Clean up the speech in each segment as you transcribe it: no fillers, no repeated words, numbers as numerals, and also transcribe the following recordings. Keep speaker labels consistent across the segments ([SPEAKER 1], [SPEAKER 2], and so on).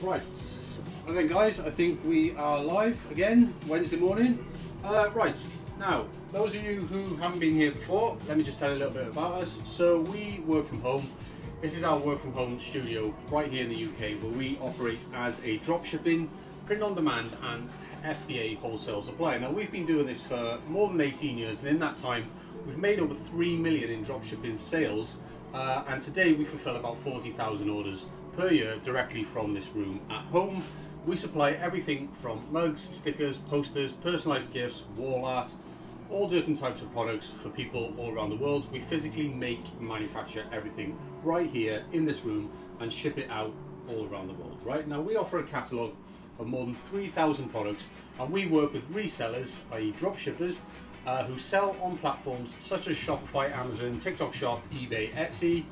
[SPEAKER 1] Right, and then guys, I think we are live again, Wednesday morning. Right, now, those of you who haven't been here before, let me just tell you a little bit about us. So we work from home. This is our work from home studio right here in the UK, where we operate as a dropshipping, print on demand and FBA wholesale supplier. Now we've been doing this for more than 18 years, and in that time we've made over 3 million in dropshipping sales, and today we fulfill about 40,000 orders per year directly from this room at home. We supply everything from mugs, stickers, posters, personalized gifts, wall art, all different types of products for people all around the world. We physically make and manufacture everything right here in this room and ship it out all around the world. Right now we offer a catalogue of more than 3,000 products, and we work with resellers, i.e. dropshippers, who sell on platforms such as Shopify, Amazon, TikTok Shop, eBay, Etsy,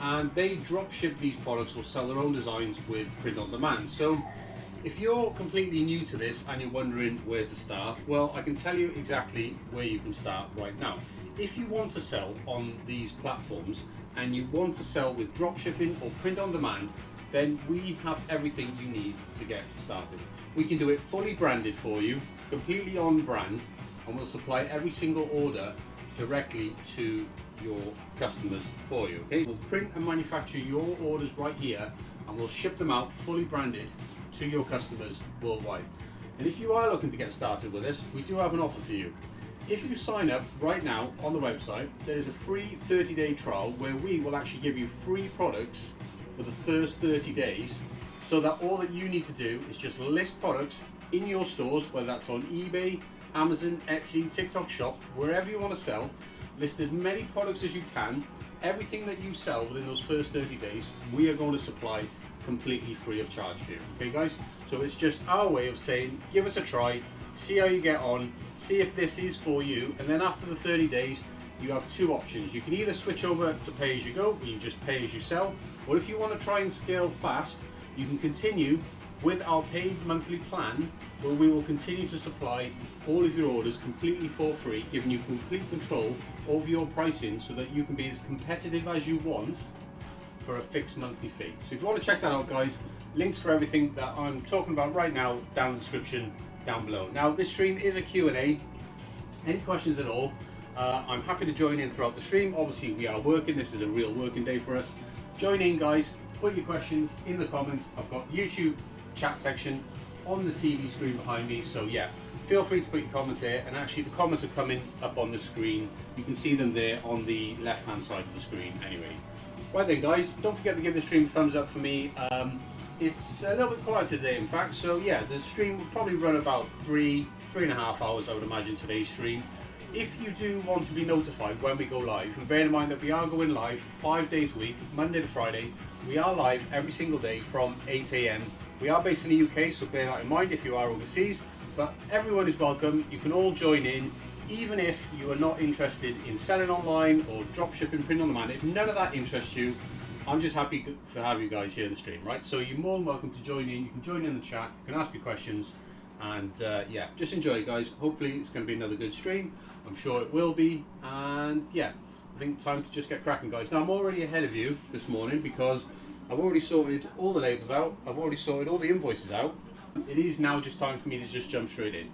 [SPEAKER 1] and they dropship these products or sell their own designs with print on demand. So if you're completely new to this and you're wondering where to start, well, I can tell you exactly where you can start right now. If you want to sell on these platforms and you want to sell with dropshipping or print on demand, then we have everything you need to get started. We can do it fully branded for you, completely on brand, and we'll supply every single order directly to your customers for you. Okay, we'll print and manufacture your orders right here, and we'll ship them out fully branded to your customers worldwide. And if you are looking to get started with this, we do have an offer for you. If you sign up right now on the website, there's a free 30-day trial where we will actually give you free products for the first 30 days, so that all that you need to do is just list products in your stores, whether that's on eBay, Amazon, Etsy, TikTok Shop, wherever you want to sell. List as many products as you can. Everything that you sell within those first 30 days, we are going to supply completely free of charge for you. Okay guys, so it's just our way of saying, give us a try, see how you get on, see if this is for you, and then after the 30 days you have two options. You can either switch over to pay as you go, where you just pay as you sell, or if you want to try and scale fast, you can continue with our paid monthly plan, where we will continue to supply all of your orders completely for free, giving you complete control over your pricing so that you can be as competitive as you want for a fixed monthly fee. So if you want to check that out guys, links for everything that I'm talking about right now down in the description down below. Now this stream is a Q&A. Any questions at all, I'm happy to join in throughout the stream. Obviously we are working, this is a real working day for us. Join in guys, put your questions in the comments. I've got YouTube chat section on the TV screen behind me, so yeah, feel free to put your comments there, and actually the comments are coming up on the screen. You can see them there on the left hand side of the screen anyway. Right then guys, don't forget to give the stream a thumbs up for me. It's a little bit quiet today in fact, so yeah, the stream will probably run about three and a half hours I would imagine today's stream. If you do want to be notified when we go live, and bear in mind that we are going live 5 days a week, Monday to Friday, we are live every single day from 8 AM. We are based in the UK, so bear that in mind if you are overseas, but everyone is welcome. You can all join in, even if you are not interested in selling online or dropshipping, print on demand. If none of that interests you, I'm just happy to have you guys here in the stream, right? So you're more than welcome to join in. You can join in the chat, you can ask me questions, and yeah, just enjoy it guys. Hopefully it's going to be another good stream. I'm sure it will be, and yeah, I think time to just get cracking guys. Now I'm already ahead of you this morning because I've already sorted all the labels out, I've already sorted all the invoices out. It is now just time for me to just jump straight in.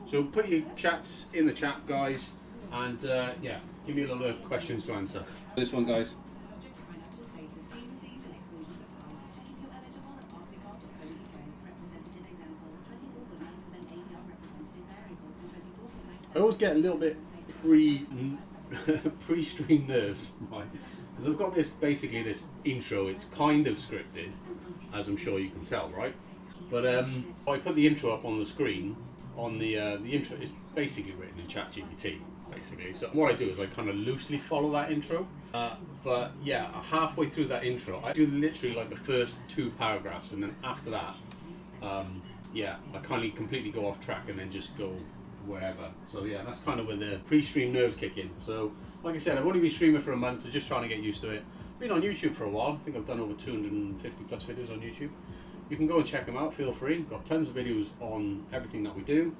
[SPEAKER 1] So put your chats in the chat guys, and yeah, give me a lot of questions to answer. This one guys. I always get a little bit pre-stream nerves, right? Because I've got this, basically this intro, it's kind of scripted, as I'm sure you can tell, right? But if I put the intro up on the screen, on the intro is basically written in ChatGPT, basically. So what I do is I kind of loosely follow that intro, but yeah, halfway through that intro, I do literally like the first 2 paragraphs, and then after that, yeah, I kind of completely go off track and then just go wherever. So yeah, that's kind of where the pre-stream nerves kick in. So like I said, I've only been streaming for a month, so just trying to get used to it. Been on YouTube for a while. I think I've done over 250 plus videos on YouTube. You can go and check them out, feel free. Got tons of videos on everything that we do.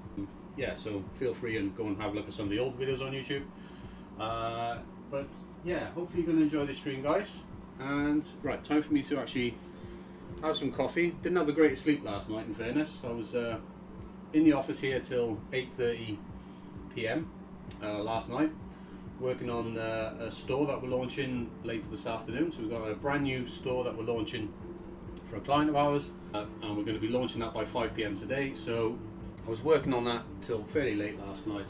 [SPEAKER 1] Yeah, so feel free and go and have a look at some of the old videos on YouTube. But yeah, hopefully you're going to enjoy this stream guys. And right, time for me to actually have some coffee. Didn't have the greatest sleep last night, in fairness. I was in the office here till 8:30 p.m. Last night, working on a store that we're launching later this afternoon. So we've got a brand new store that we're launching for a client of ours, and we're going to be launching that by 5 p.m. today. So I was working on that till fairly late last night.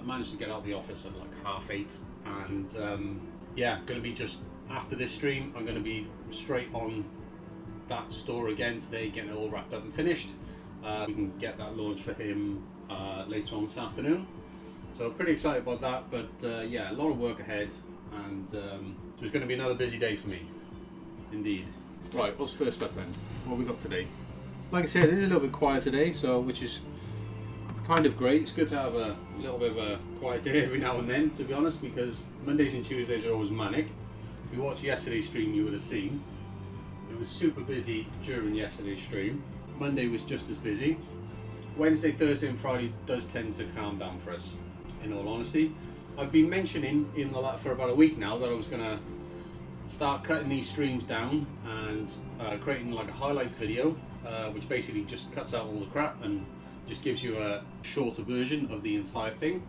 [SPEAKER 1] Managed to get out of the office at like 8:30, and yeah, going to be just after this stream, I'm going to be straight on that store again today, getting it all wrapped up and finished. We can get that launched for him later on this afternoon. So pretty excited about that, but yeah, a lot of work ahead, and so it's going to be another busy day for me, indeed. Right, what's first up then? What have we got today? Like I said, it is a little bit quiet today, so which is kind of great. It's good to have a little bit of a quiet day every now and then, to be honest, because Mondays and Tuesdays are always manic. If you watched yesterday's stream, you would have seen it was super busy during yesterday's stream. Monday was just as busy. Wednesday, Thursday and Friday does tend to calm down for us, in all honesty. I've been mentioning for about a week now that I was going to start cutting these streams down and creating like a highlights video, which basically just cuts out all the crap and just gives you a shorter version of the entire thing.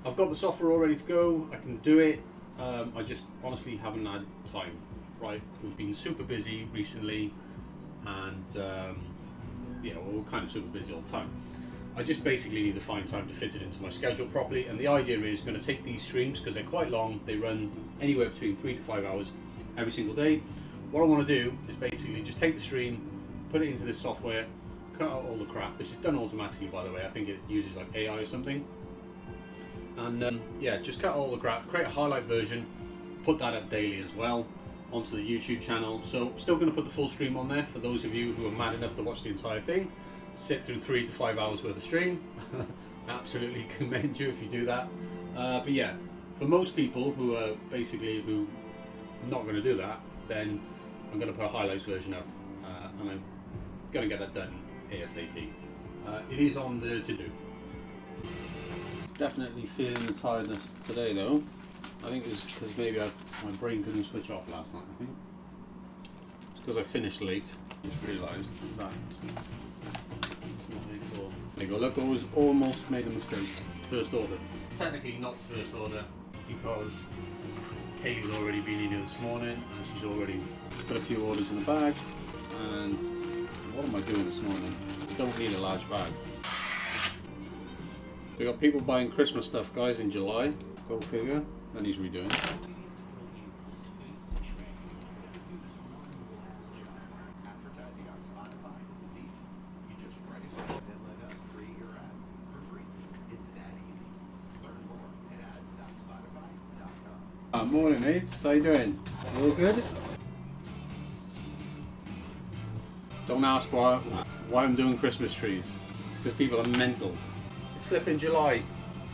[SPEAKER 1] I've got the software all ready to go. I can do it. I just honestly haven't had time. Right, we've been super busy recently, and yeah, we're kind of super busy all the time. I just basically need to find time to fit it into my schedule properly, and the idea is going to take these streams, because they're quite long, they run anywhere between 3 to 5 hours every single day. What I want to do is basically just take the stream, put it into this software, cut out all the crap. This is done automatically, by the way. I think it uses like AI or something. And yeah, just cut all the crap, create a highlight version, put that up daily as well onto the YouTube channel. So still going to put the full stream on there for those of you who are mad enough to watch the entire thing, sit through 3 to 5 hours worth of stream. Absolutely commend you if you do that. But yeah, for most people who are basically not going to do that, then I'm going to put a highlights version up, and I'm going to get that done ASAP. It is on the to-do. Definitely feeling the tiredness today though. I think it's because maybe my brain couldn't switch off last night, I think. It's because I finished late. Just realised that. There you go, look, I almost made a mistake. First order. Technically not first order, because Kaylee's already been in here this morning and she's already got a few orders in the bag. And what am I doing this morning? I don't need a large bag. We got people buying Christmas stuff, guys, in July. Go figure. Then he's redoing.
[SPEAKER 2] Advertising on Spotify is easy. You just write it and let us create your ad for free. It's that easy. Learn more at ads.spotify.com.
[SPEAKER 1] Morning, mates. How you doing? All good? Don't ask why I'm doing Christmas trees. It's because people are mental. It's flipping July.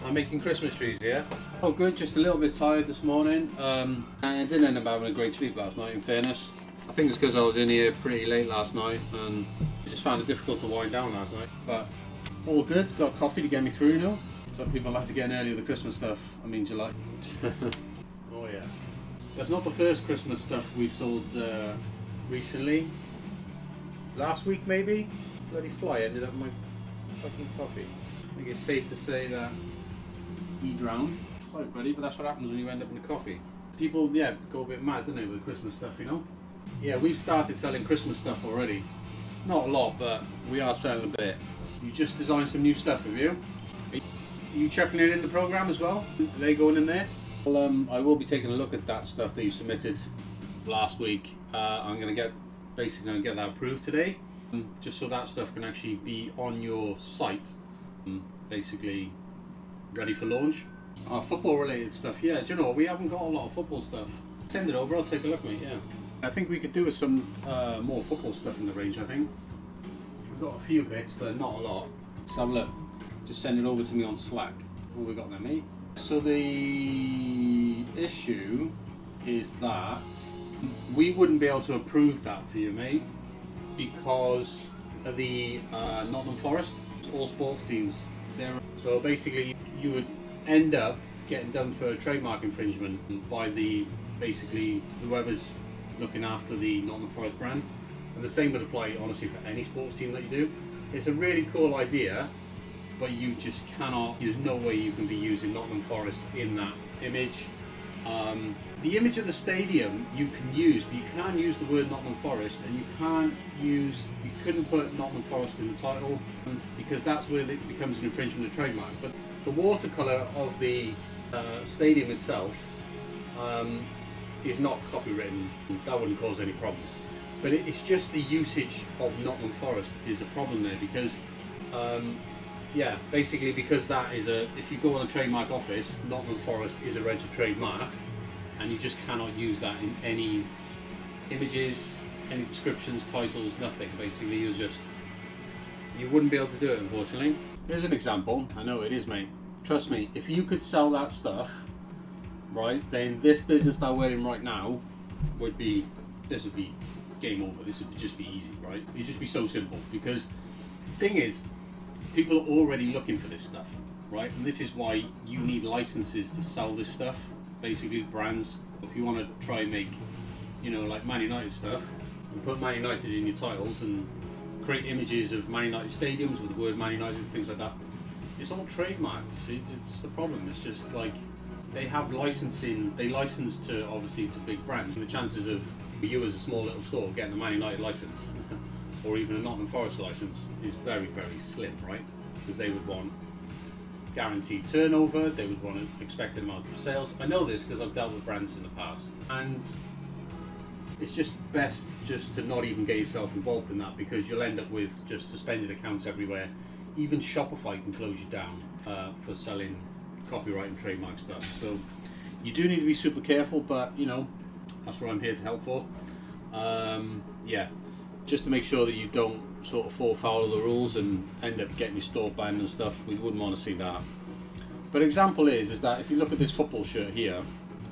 [SPEAKER 1] I'm making Christmas trees here. Oh good, just a little bit tired this morning, and I didn't end up having a great sleep last night, in fairness. I think it's because I was in here pretty late last night and I just found it difficult to wind down last night. But all good, got coffee to get me through, you know. Some people like to get in early with the Christmas stuff. I mean July. Oh yeah. That's not the first Christmas stuff we've sold recently. Last week maybe? Bloody fly ended up in my fucking coffee. I think it's safe to say that he drowned. Sorry buddy, but that's what happens when you end up in the coffee. People, yeah, go a bit mad, don't they, with the Christmas stuff, you know? Yeah, we've started selling Christmas stuff already. Not a lot, but we are selling a bit. You just designed some new stuff, have you? Are you chucking it in the program as well? Are they going in there? Well, I will be taking a look at that stuff that you submitted last week. I'm going to basically going to get that approved today, just so that stuff can actually be on your site, basically ready for launch. Football related stuff, yeah. Do you know what? We haven't got a lot of football stuff. Send it over, I'll take a look, mate, yeah. I think we could do with some more football stuff in the range, I think. We've got a few bits, but not a lot. So have a look. Just send it over to me on Slack. What we got there, mate? So the issue is that we wouldn't be able to approve that for you, mate, because of the Nottingham Forest, all sports teams. So basically, you would end up getting done for trademark infringement by basically whoever's looking after the Nottingham Forest brand. And the same would apply, honestly, for any sports team that you do. It's a really cool idea, but you just cannot, there's no way you can be using Nottingham Forest in that image. The image of the stadium you can use, but you can't use the word Nottingham Forest, and you couldn't put Nottingham Forest in the title, because that's where it becomes an infringement of trademark. But the watercolour of the stadium itself is not copywritten. That wouldn't cause any problems. But it's just the usage of Nottingham Forest is a problem there, because yeah, basically because that is if you go on a trademark office, Nottingham Forest is a registered trademark, and you just cannot use that in any images, any descriptions, titles, nothing. Basically, you wouldn't be able to do it, unfortunately. Here's an example. I know it is, mate. Trust me, if you could sell that stuff, right, then this business that we're in right now would be game over. This would just be easy, right? It'd just be so simple, because the thing is, people are already looking for this stuff, right? And this is why you need licenses to sell this stuff. Basically, brands, if you want to try and make, like Man United stuff, and put Man United in your titles and create images of Man United stadiums with the word Man United and things like that, it's all trademarked. See, it's the problem. It's just like they have licensing. They license to, obviously, to big brands, and the chances of you as a small little store getting a Man United license or even a Nottingham Forest license is very, very slim, right? Because they would want guaranteed turnover, they would want an expected amount of sales. I know this because I've dealt with brands in the past, and it's just best just to not even get yourself involved in that, because you'll end up with just suspended accounts everywhere. Even Shopify can close you down for selling copyright and trademark stuff. So you do need to be super careful, but that's what I'm here to help for. Yeah, just to make sure that you don't sort of fall foul of the rules and end up getting your store banned and stuff. We wouldn't want to see that. But example is that if you look at this football shirt here,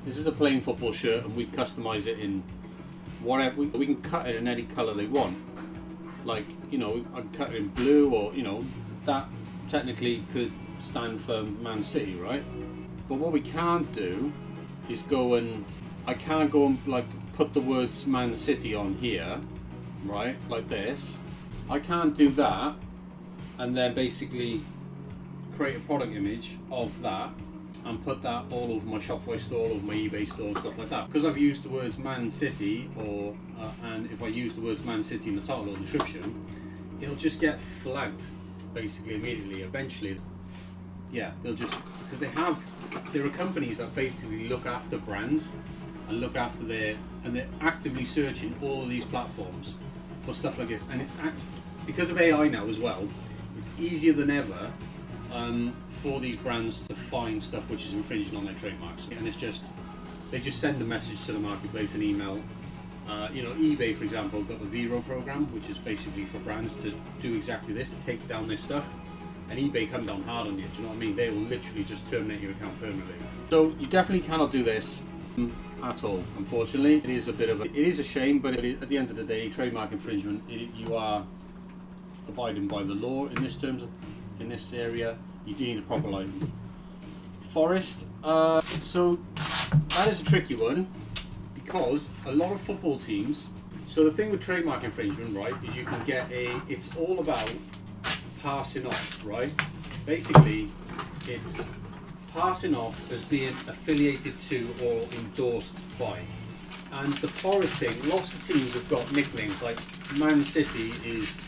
[SPEAKER 1] this is a plain football shirt, and we customize it in whatever. We can cut it in any color they want. Like, I can cut it in blue, or that technically could stand for Man City, right? But what we can't do is I can't go and like put the words Man City on here, right, like this. I can't do that and then basically create a product image of that and put that all over my Shopify store, all over my eBay store and stuff like that. Because I've used the words Man City, and if I use the words Man City in the title or description, it'll just get flagged basically immediately. Eventually, yeah, they'll just, because there are companies that basically look after brands and look after and they're actively searching all of these platforms for stuff like this. And it's because of AI now as well, it's easier than ever for these brands to find stuff which is infringing on their trademarks. And they just send a message to the marketplace, an email. eBay, for example, got the Vero program, which is basically for brands to do exactly this, to take down this stuff. And eBay come down hard on you, do you know what I mean? They will literally just terminate your account permanently. So you definitely cannot do this at all, unfortunately. It is a shame, but at the end of the day, trademark infringement, you are abiding by the law in this area. You do need a proper license. Forest, so that is a tricky one, because a lot of football teams, so the thing with trademark infringement, right, is you can get it's all about passing off, right? Basically, it's passing off as being affiliated to or endorsed by. And the Forest thing, lots of teams have got nicknames, like Man City is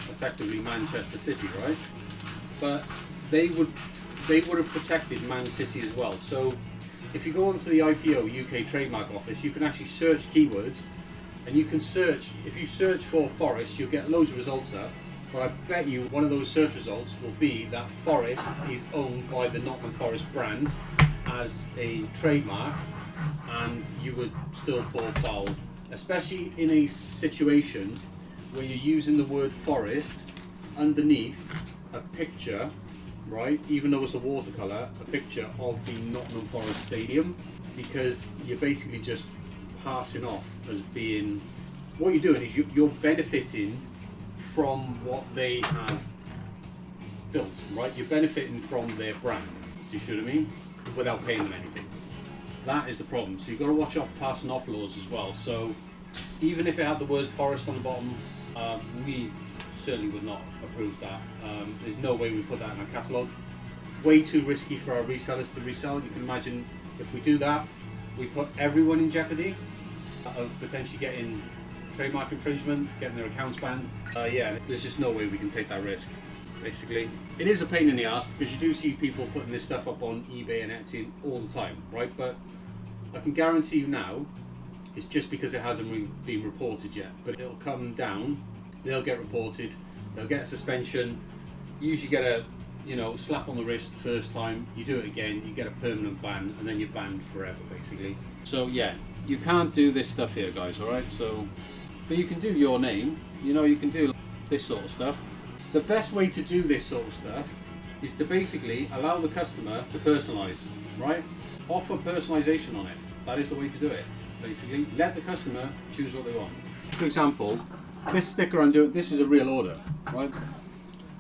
[SPEAKER 1] effectively Manchester City, right? But they would have protected Man City as well. So if you go onto the IPO UK Trademark Office, you can actually search keywords, and you can search, if you search for Forest, you'll get loads of results up. But I bet you one of those search results will be that Forest is owned by the Nottingham Forest brand as a trademark, and you would still fall foul, especially in a situation where you're using the word Forest underneath a picture, right, even though it's a watercolour, a picture of the Nottingham Forest Stadium, because you're basically just passing off as being, what you're doing is you're benefiting from what they have built, right? You're benefiting from their brand, do you see what I mean? Without paying them anything. That is the problem. So you've got to watch out for passing off laws as well. So Even if it had the word forest on the bottom, we certainly would not approve that. There's no way we put that in our catalogue. Way too risky for our resellers to resell. You can imagine if we do that, we put everyone in jeopardy of potentially getting trademark infringement, getting their accounts banned. Yeah, there's just no way we can take that risk, basically. It is a pain in the ass because you do see people putting this stuff up on eBay and Etsy all the time, right? But I can guarantee you now, it's just because it hasn't been reported yet, but it'll come down, they'll get reported, they'll get a suspension, you usually get a slap on the wrist the first time, you do it again, you get a permanent ban, and then you're banned forever, basically. So yeah, you can't do this stuff here, guys, alright? So, but you can do your name, you can do this sort of stuff. The best way to do this sort of stuff is to basically allow the customer to personalize, right? Offer personalization on it. That is the way to do it, basically. Let the customer choose what they want. For example, this sticker I'm doing, this is a real order, right?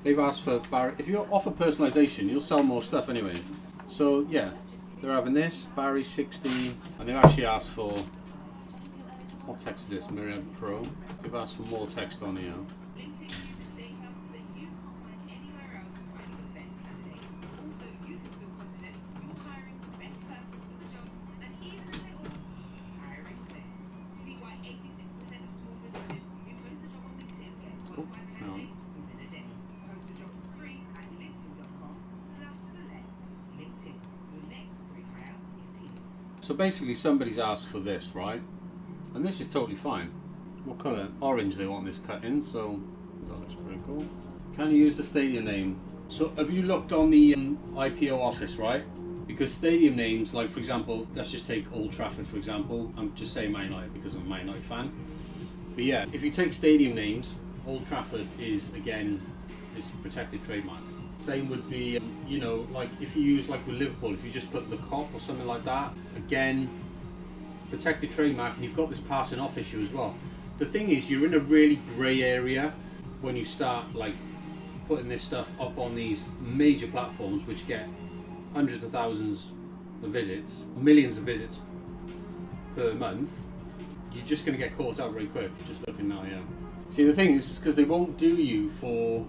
[SPEAKER 1] They've asked for Barry. If you offer personalization, you'll sell more stuff anyway. So yeah, they're having this, Barry 60, and they've actually asked for, what text is this, Myriad Pro? They've asked for more text on here. So basically somebody's asked for this, right? And this is totally fine. What colour? Orange they want this cut in, so that looks pretty cool. Can you use the stadium name? So have you looked on the IPO office, right? Because stadium names, like for example, let's just take Old Trafford for example. I'm just saying Man United because I'm a Man United fan. But yeah, if you take stadium names, Old Trafford is protected trademark. Same would be, like if you use like with Liverpool, if you just put the Cop or something like that, again, protected trademark, and you've got this passing off issue as well. The thing is, you're in a really grey area when you start like putting this stuff up on these major platforms, which get hundreds of thousands of visits, millions of visits per month. You're just going to get caught out very quick. Just looking now, yeah. See, the thing is because they won't do you for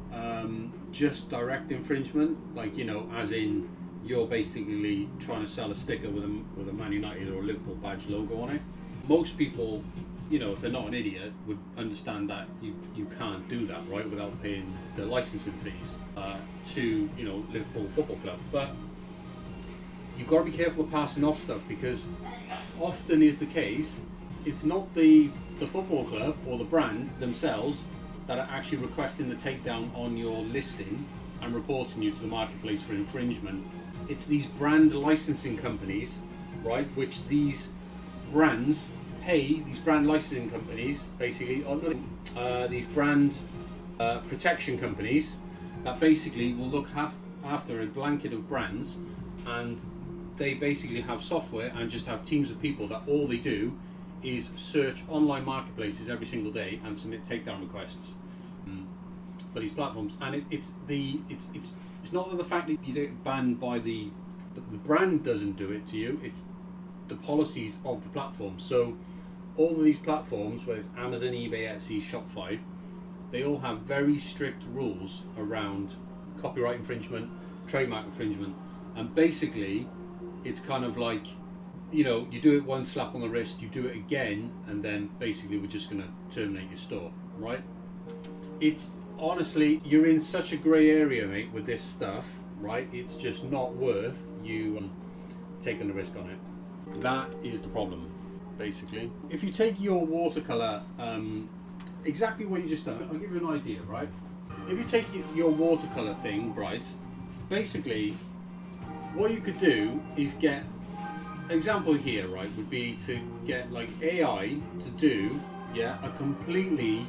[SPEAKER 1] just direct infringement, like as in you're basically trying to sell a sticker with a Man United or a Liverpool badge logo on it. Most people, if they're not an idiot, would understand that you can't do that, right, without paying the licensing fees to Liverpool Football Club. But you've got to be careful of passing off stuff because often is the case. It's not the football club or the brand themselves that are actually requesting the takedown on your listing and reporting you to the marketplace for infringement. It's these brand licensing companies, right, which these brands pay, these brand licensing companies, basically, these brand protection companies that basically will look after a blanket of brands, and they basically have software and just have teams of people that all they do is search online marketplaces every single day and submit takedown requests for these platforms. And it's not that the fact that you get banned by the brand doesn't do it to you, it's the policies of the platform. So all of these platforms, whether it's Amazon, eBay, Etsy, Shopify, they all have very strict rules around copyright infringement, trademark infringement, and basically it's kind of like, you do it one slap on the wrist, you do it again, and then basically we're just going to terminate your store, right? It's honestly, you're in such a grey area, mate, with this stuff, right? It's just not worth you taking the risk on it. That is the problem, basically. If you take your watercolour, exactly what you just done, I'll give you an idea, right? If you take your watercolour thing, right, basically what you could do is get, example here, right, would be to get like AI to do, a completely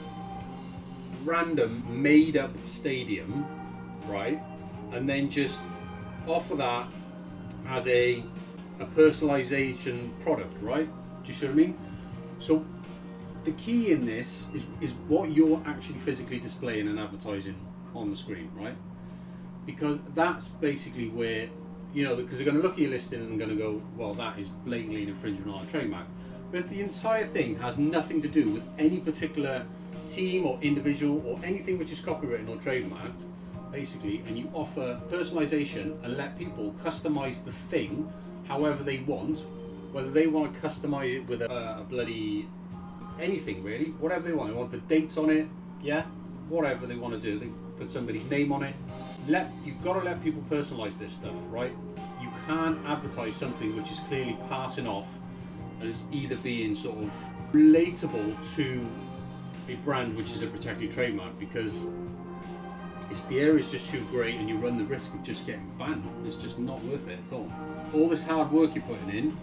[SPEAKER 1] random made up stadium, right, and then just offer that as a personalization product, right? Do you see what I mean? So the key in this is what you're actually physically displaying and advertising on the screen, right? Because that's basically where, because they're going to look at your listing and they're going to go, well, that is blatantly an infringement on a trademark. But if the entire thing has nothing to do with any particular team or individual or anything which is copywritten or trademarked, basically, and you offer personalization and let people customize the thing however they want, whether they want to customize it with a bloody anything really, whatever they want to put dates on it, yeah, whatever they want to do, they put somebody's name on it. You've got to let people personalize this stuff, right? You can't advertise something which is clearly passing off as either being sort of relatable to a brand which is a protected trademark, because the area is just too great and you run the risk of just getting banned. It's just not worth it at all. All this hard work you're putting in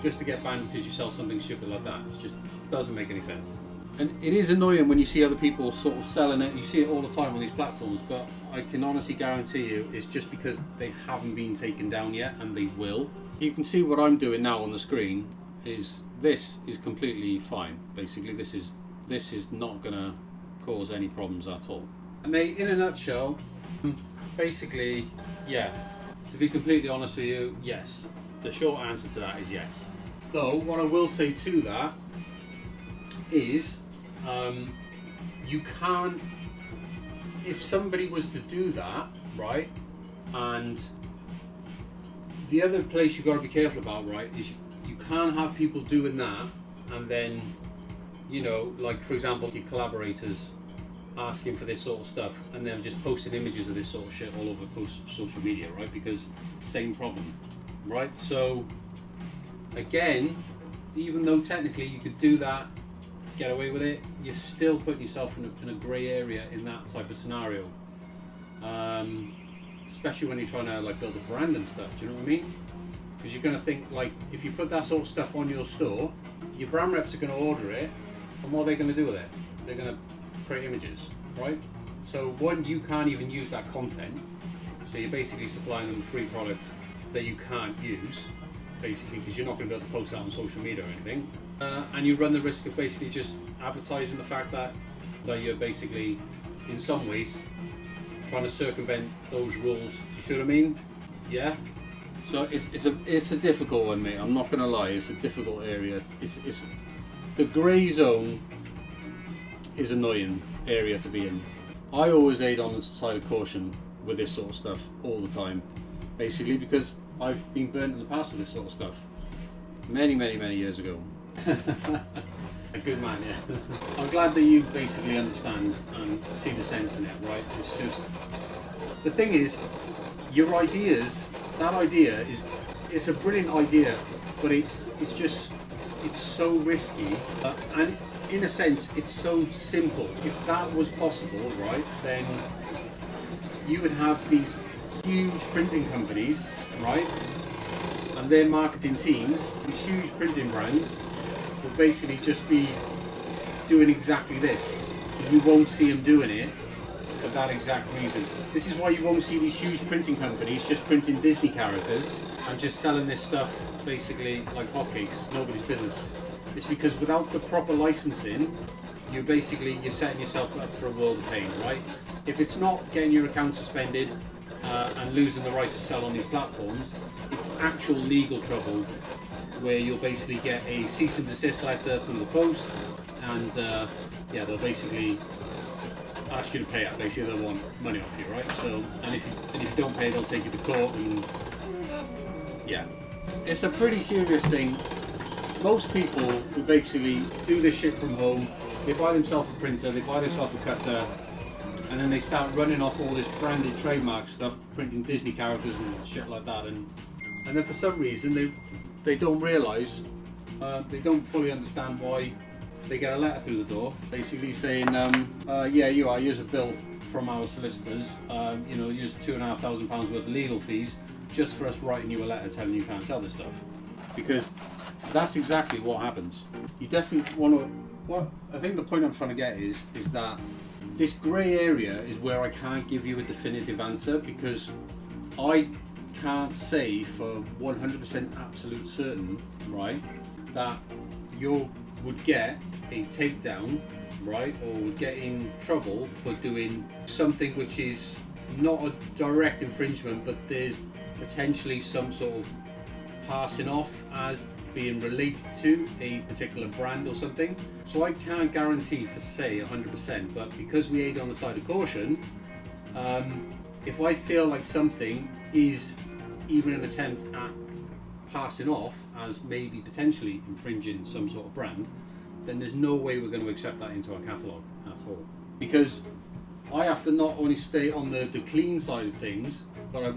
[SPEAKER 1] just to get banned because you sell something stupid like that, it just doesn't make any sense. And it is annoying when you see other people sort of selling it. You see it all the time on these platforms, but I can honestly guarantee you it's just because they haven't been taken down yet, and they will. You can see what I'm doing now on the screen this is completely fine. Basically, this is not gonna cause any problems at all. And mate, in a nutshell, basically, yeah, to be completely honest with you, yes. The short answer to that is yes. Though, what I will say to that is, you can't, if somebody was to do that, right, and the other place you've got to be careful about, right, is you can't have people doing that and then, you know, like for example, your collaborators asking for this sort of stuff and then just posting images of this sort of shit all over social media, right? Because same problem, right? So again, even though technically you could do that, get away with it, you're still putting yourself in a grey area in that type of scenario, especially when you're trying to like build a brand and stuff. Do you know what I mean? Because you're going to think, like, if you put that sort of stuff on your store, your brand reps are going to order it, and what are they going to do with it? They're going to create images, right? So one, you can't even use that content, so you're basically supplying them a free product that you can't use, basically, because you're not going to be able to post that on social media or anything, and you run the risk of basically just advertising the fact that you're basically, in some ways, trying to circumvent those rules. Do you see what I mean? Yeah. So it's a difficult one, mate. I'm not gonna lie. It's a difficult area. It's the grey zone is annoying area to be in. I always aid on the side of caution with this sort of stuff all the time, basically because I've been burnt in the past with this sort of stuff many years ago. A good man, yeah. I'm glad that you basically understand and see the sense in it, right? It's just, the thing is, your ideas, that idea it's a brilliant idea, but it's so risky, and in a sense it's so simple. If that was possible, right, then you would have these huge printing companies, right, and their marketing teams, these huge printing brands will basically just be doing exactly this. You won't see them doing it for that exact reason. This is why you won't see these huge printing companies just printing Disney characters and just selling this stuff basically like hotcakes, nobody's business. It's because without the proper licensing, you're setting yourself up for a world of pain, right? If it's not getting your account suspended and losing the rights to sell on these platforms, it's actual legal trouble where you'll basically get a cease and desist letter through the post, and they'll basically ask you to pay out. Basically, they'll want money off you, right? So, and if you don't pay, they'll take you to court, and yeah, it's a pretty serious thing. Most people who basically do this shit from home, they buy themselves a printer, they buy themselves a cutter, and then they start running off all this branded trademark stuff, printing Disney characters and shit like that, and then for some reason they don't realise, they don't fully understand why they get a letter through the door, basically saying, here's a bill from our solicitors, here's £2,500 worth of legal fees, just for us writing you a letter telling you can't sell this stuff. Because that's exactly what happens. You definitely want to, what I think the point I'm trying to get is that this grey area is where I can't give you a definitive answer, because I can't say for 100% absolute certain, right, that you would get a takedown, right, or would get in trouble for doing something which is not a direct infringement, but there's potentially some sort of passing off as being related to a particular brand or something. So I can't guarantee for say 100%, but because we aid on the side of caution, if I feel like something is even an attempt at passing off as maybe potentially infringing some sort of brand, then there's no way we're going to accept that into our catalogue at all. Because I have to not only stay on the clean side of things, but I've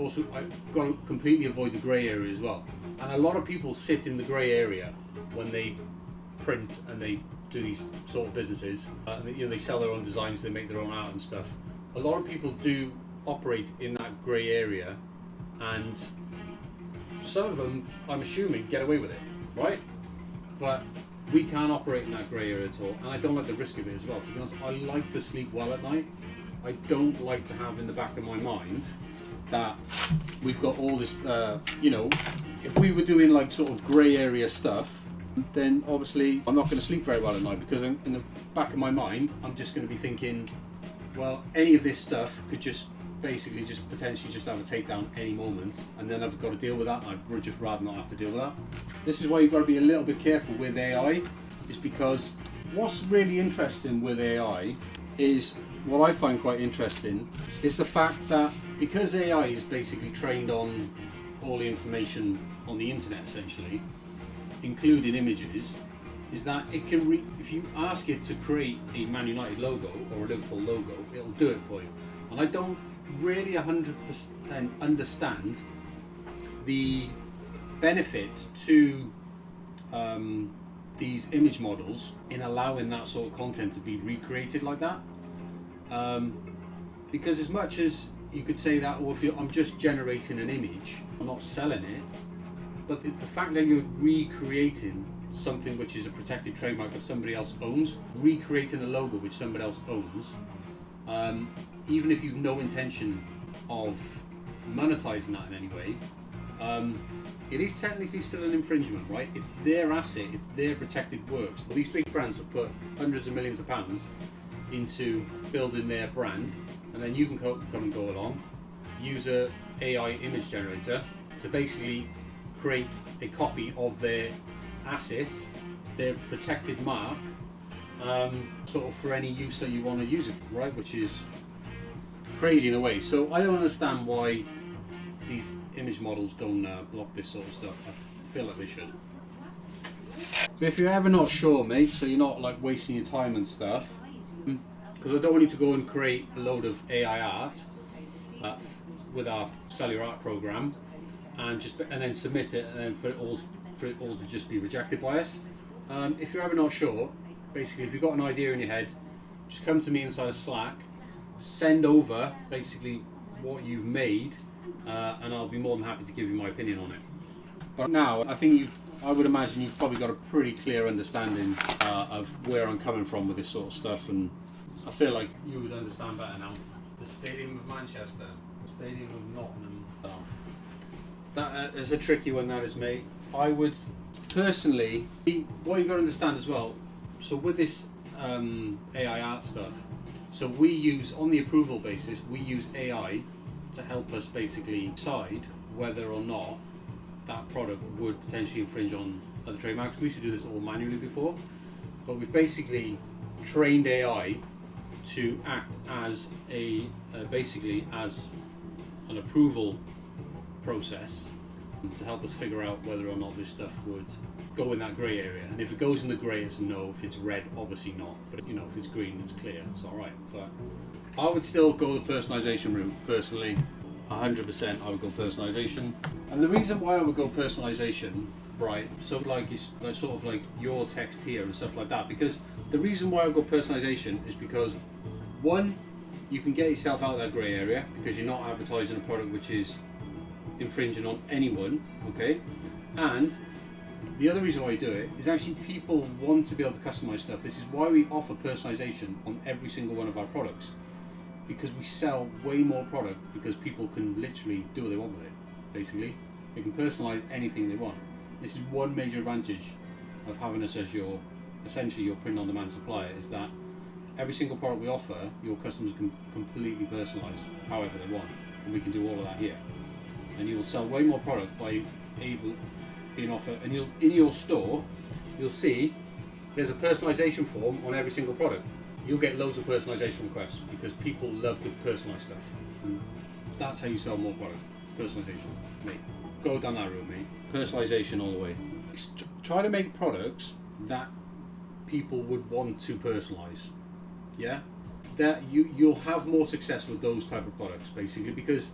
[SPEAKER 1] got to completely avoid the grey area as well. And a lot of people sit in the grey area when they print and they do these sort of businesses. They sell their own designs, they make their own art and stuff. A lot of people do operate in that grey area, and some of them, I'm assuming, get away with it, right? But we can't operate in that grey area at all, and I don't like the risk of it as well. To be honest, I like to sleep well at night. I don't like to have in the back of my mind that we've got all this, if we were doing like sort of grey area stuff, then obviously I'm not going to sleep very well at night, because in the back of my mind, I'm just going to be thinking, well, any of this stuff could just basically just potentially just have a takedown any moment, and then I've got to deal with that. I'd just rather not have to deal with that. This is why you've got to be a little bit careful with AI, is because what's really interesting with AI is, what I find quite interesting is the fact that because AI is basically trained on all the information on the internet essentially, including images, is that it can if you ask it to create a Man United logo or a Liverpool logo, it'll do it for you. And I don't really 100% understand the benefit to these image models in allowing that sort of content to be recreated like that. Because as much as you could say that, well, I'm just generating an image, I'm not selling it, but the fact that you're recreating something which is a protected trademark that somebody else owns, recreating a logo which somebody else owns, even if you've no intention of monetizing that in any way, it is technically still an infringement, right? It's their asset, it's their protected works. These big brands have put hundreds of millions of pounds into building their brand, and then you can come and go along, use a AI image generator to basically create a copy of their asset, their protected mark, sort of for any use that you want to use it for, right? Which is crazy in a way. So I don't understand why these image models don't block this sort of stuff. I feel like they should. But if you're ever not sure, mate, so you're not like wasting your time and stuff, because I don't want you to go and create a load of AI art with our Sell Your Art program and then submit it, and then for it all to just be rejected by us. If you're ever not sure, basically, if you've got an idea in your head, just come to me inside of Slack, send over basically what you've made, and I'll be more than happy to give you my opinion on it. But now, I would imagine you've probably got a pretty clear understanding of where I'm coming from with this sort of stuff, and I feel like you would understand better now. The Stadium of Manchester, the Stadium of Nottingham. That is a tricky one, that is, mate. I would personally, what you've got to understand as well, so with this AI art stuff, so we use, on the approval basis, we use AI to help us basically decide whether or not that product would potentially infringe on other trademarks. We used to do this all manually before, but we've basically trained AI to act as basically as an approval process to help us figure out whether or not this stuff would go in that grey area. And if it goes in the grey, it's a no. If it's red, obviously not. But if it's green, it's clear. It's all right. But I would still go the personalization route personally. 100% I would go personalization. And the reason why I would go personalization, right, so like it's sort of like your text here and stuff like that, because the reason why I would go personalization is because, one, you can get yourself out of that grey area because you're not advertising a product which is infringing on anyone, okay? And the other reason why you do it is actually people want to be able to customize stuff. This is why we offer personalization on every single one of our products, because we sell way more product because people can literally do what they want with it. Basically, they can personalize anything they want. This is one major advantage of having us as essentially your print-on-demand supplier, is that every single product we offer, your customers can completely personalize however they want, and we can do all of that here. And you will sell way more product by being offered, and in your store, you'll see there's a personalization form on every single product. You'll get loads of personalization requests because people love to personalize stuff. And that's how you sell more product. Personalization, mate. Go down that route, mate. Personalization all the way. Try to make products that people would want to personalize. Yeah, that you'll have more success with those type of products, basically, because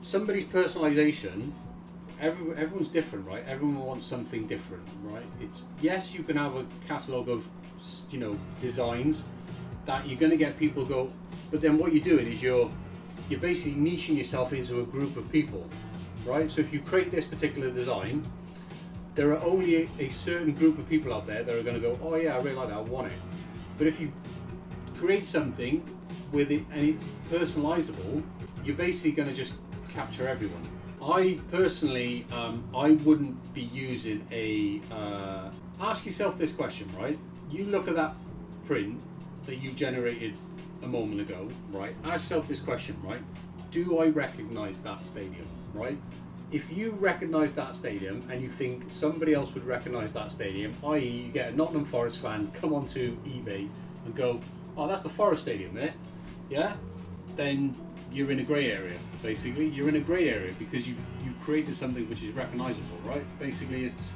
[SPEAKER 1] somebody's personalization. Everyone's different, right? Everyone wants something different, right? It's yes, you can have a catalog of, designs that you're going to get people go, but then what you're doing is you're basically niching yourself into a group of people, right? So if you create this particular design, there are only a certain group of people out there that are going to go, oh yeah, I really like that, I want it. But if you create something with it and it's personalizable, you're basically going to just capture everyone. I personally, I wouldn't be using ask yourself this question, right? You look at that print that you generated a moment ago, right? Ask yourself this question, right? Do I recognize that stadium, right? If you recognize that stadium and you think somebody else would recognize that stadium, i.e. you get a Nottingham Forest fan come onto eBay and go, oh, that's the Forest Stadium there, yeah? Then you're in a grey area, basically. You're in a grey area because you've created something which is recognizable, right? Basically, it's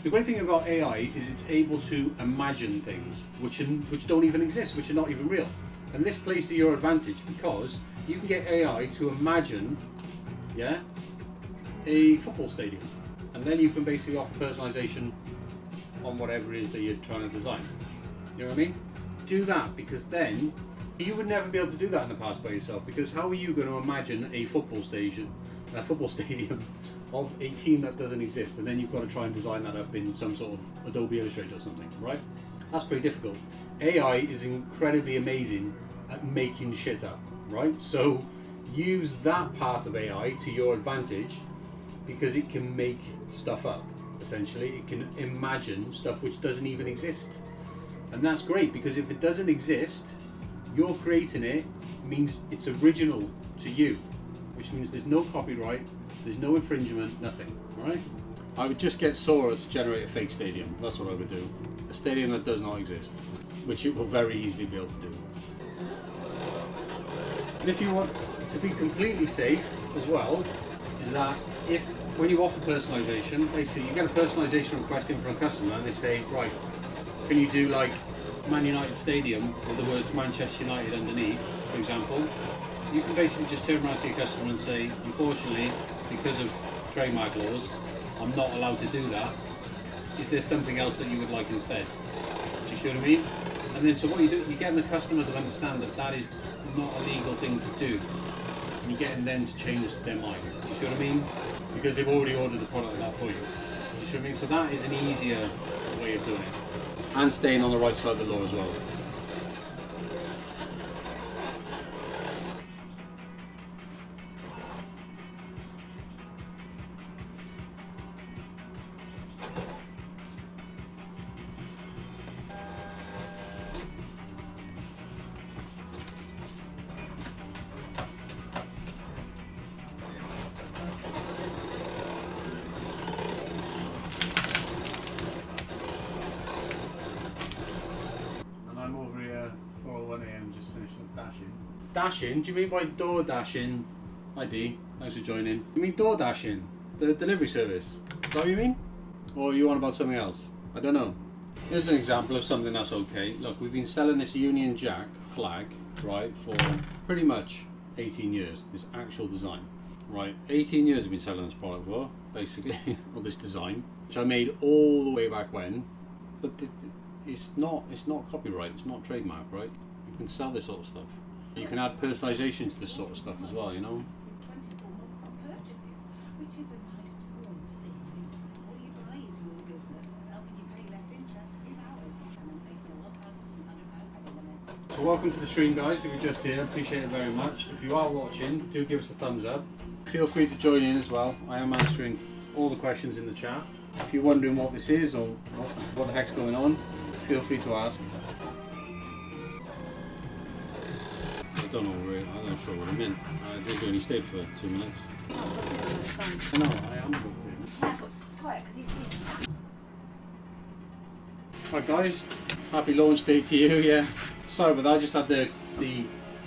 [SPEAKER 1] the great thing about AI is it's able to imagine things which don't even exist, which are not even real. And this plays to your advantage because you can get AI to imagine, yeah, a football stadium, and then you can basically offer personalization on whatever it is that you're trying to design. You know what I mean? Do that, because then you would never be able to do that in the past by yourself, because how are you going to imagine a football stadium of a team that doesn't exist, and then you've got to try and design that up in some sort of Adobe Illustrator or something, right? That's pretty difficult. AI is incredibly amazing at making shit up, right? So use that part of AI to your advantage, because it can make stuff up, essentially. It can imagine stuff which doesn't even exist. And that's great, because if it doesn't exist, you're creating it, means it's original to you, which means there's no copyright, there's no infringement, nothing, right? I would just get Sora to generate a fake stadium. That's what I would do. A stadium that does not exist, which it will very easily be able to do. And if you want to be completely safe as well, is that when you offer personalization, basically you get a personalization request in from a customer and they say, right, can you do like Man United Stadium with the words Manchester United underneath, for example? You can basically just turn around to your customer and say, unfortunately, because of trademark laws, I'm not allowed to do that. Is there something else that you would like instead? Do you see what I mean? And then so what you do, you're getting the customer to understand that that is not a legal thing to do. And you're getting them to change their mind. Do you see what I mean? Because they've already ordered the product at that point. Do you see what I mean? So that is an easier way of doing it. And staying on the right side of the law as well. I'm over here 4:01 AM, just finished up dashing. Dashing? Do you mean by door dashing? Hi Dee, thanks for joining. You mean door dashing? The delivery service? Is that what you mean? Or are you on about something else? I don't know. Here's an example of something that's okay. Look, we've been selling this Union Jack flag, right, for pretty much 18 years, this actual design. Right, 18 years I've been selling this product for, basically, or this design, which I made all the way back when, but it's not copyright, it's not trademark, right? You can sell this sort of stuff. You can add personalization to this sort of stuff as well, you know?
[SPEAKER 3] 24 months on purchases, which is a nice warm feeling. All you buy is your business. Helping you pay less interest is ours. And then placing a £1,200 credit limit.
[SPEAKER 1] So welcome to the stream, guys. If you're just here, appreciate it very much. If you are watching, do give us a thumbs up. Feel free to join in as well. I am answering all the questions in the chat. If you're wondering what this is or what the heck's going on, feel free to ask. I don't know, really, I'm not sure what I meant. I think we only stayed for 2 minutes. I know, I am.
[SPEAKER 4] Yeah, but quiet because he's.
[SPEAKER 1] Right guys, happy launch day to you, yeah. Sorry about that, I just had the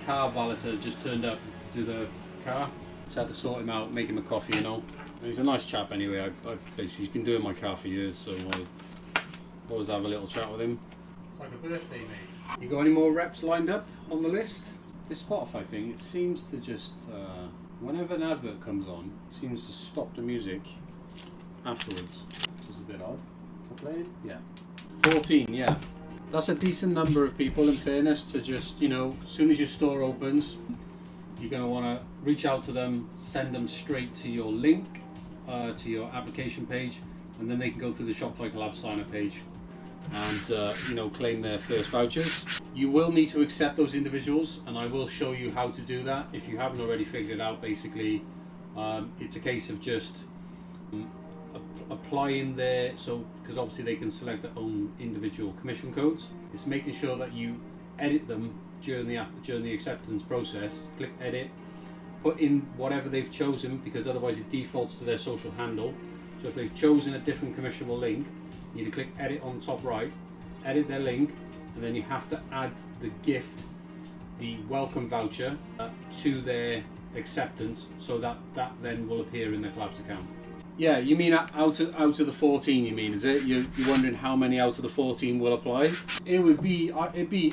[SPEAKER 1] car valeter just turned up to do the car. Just had to sort him out, make him a coffee, you know. And he's a nice chap anyway, I've basically, he's been doing my car for years, so I always have a little chat with him. It's like a birthday, mate. You got any more reps lined up on the list? This Spotify thing, it seems to just, whenever an advert comes on, it seems to stop the music afterwards, which is a bit odd. Am I playing? Yeah. 14, yeah. That's a decent number of people, in fairness, to just, you know, as soon as your store opens, you're going to want to reach out to them, send them straight to your link, to your application page, and then they can go through the Shopify Collab sign-up page and, you know, claim their first vouchers. You will need to accept those individuals, and I will show you how to do that. If you haven't already figured it out, basically, it's a case of just applying their, so because obviously they can select their own individual commission codes. It's making sure that you edit them during the acceptance process. Click edit, put in whatever they've chosen, because otherwise it defaults to their social handle. So if they've chosen a different commissionable link, you need to click edit on the top right, edit their link, and then you have to add the gift, the welcome voucher, to their acceptance, so that then will appear in their Collabs account. Yeah, you mean out of the 14? You mean, is it? You're wondering how many out of the 14 will apply? It'd be